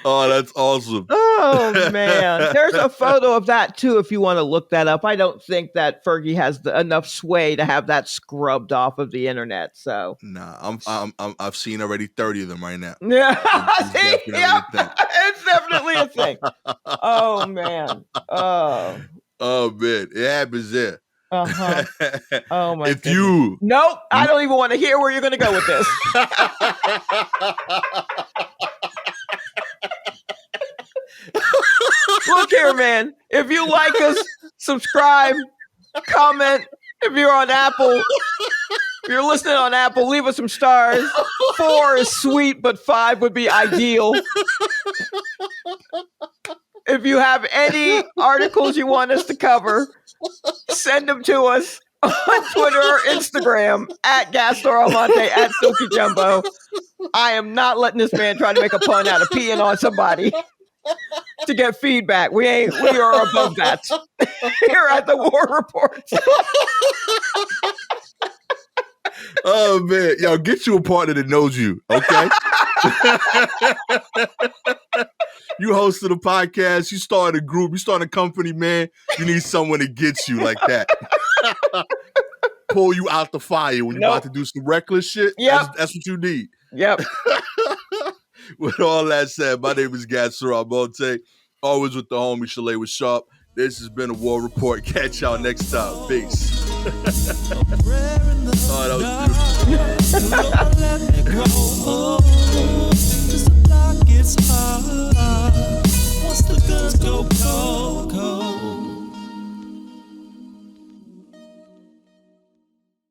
Oh, that's awesome. Oh, man. There's a photo of that, too, if you want to look that up. I don't think that Fergie has enough sway to have that scrubbed off of the internet. So, nah, I've seen already 30 of them right now. Yeah, it's definitely a thing. Oh, man. Oh, man. It happens there. Uh-huh. Oh, my goodness. you... Nope, I don't even want to hear where you're going to go with this. Look here, man. If you like us, subscribe, comment. If you're on Apple, if you're listening on Apple, leave us some stars. 4 is sweet, but 5 would be ideal. If you have any articles you want us to cover, send them to us on Twitter or Instagram at Gastor Almonte, at Silky Jumbo. I am not letting this man try to make a pun out of peeing on somebody. to get feedback. We are above that. Here at the War Report. Oh man, yo, get you a partner that knows you, okay? You hosted a podcast, you started a group, you started a company, man. You need someone that gets you like that. Pull you out the fire when you're about to do some reckless shit. Yep. That's what you need. Yep. With all that said, my name is Gastor Almonte. Always with the homie Shalewa Sharpe. This has been a War Report. Catch y'all next time. Peace. Oh, that was beautiful.